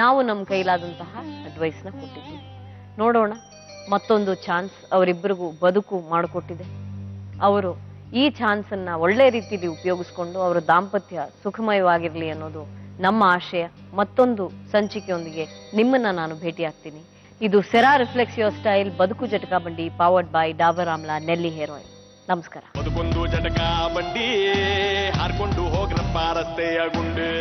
ನಾವು ನಮ್ಮ ಕೈಲಾದಂತಹ ಅಡ್ವೈಸ್ನ ಕೊಟ್ಟಿದ್ದೀವಿ. ನೋಡೋಣ, ಮತ್ತೊಂದು ಚಾನ್ಸ್ ಅವರಿಬ್ಬರಿಗೂ ಬದುಕು ಮಾಡಿಕೊಟ್ಟಿದೆ. ಅವರು ಈ ಚಾನ್ಸ್ ಅನ್ನ ಒಳ್ಳೆ ರೀತಿಯಲ್ಲಿ ಉಪಯೋಗಿಸ್ಕೊಂಡು ಅವರ ದಾಂಪತ್ಯ ಸುಖಮಯವಾಗಿರ್ಲಿ ಅನ್ನೋದು ನಮ್ಮ ಆಶಯ. ಮತ್ತೊಂದು ಸಂಚಿಕೆಯೊಂದಿಗೆ ನಿಮ್ಮನ್ನ ನಾನು ಭೇಟಿ ಆಗ್ತೀನಿ. ಇದು ಸೆರಾ ರಿಫ್ಲೆಕ್ಸ್ ಯುವರ್ ಸ್ಟೈಲ್ ಬದುಕು ಜಟಕಾ ಬಂಡಿ, ಪವರ್ಡ್ ಬೈ ಡಾಬರ್ ಆಮ್ಲಾ, ನೆಲ್ಲಿ ಹೇರ್ ಆಯಿಲ್. ನಮಸ್ಕಾರ. ಬದುಕೊಂದು ಜಟಕಾ ಬಂಡಿ ಹಾರ್ಕೊಂಡು ಹೋಗ್ರಪ್ಪ ರಸ್ತೆಯ ಗುಂಡೆ.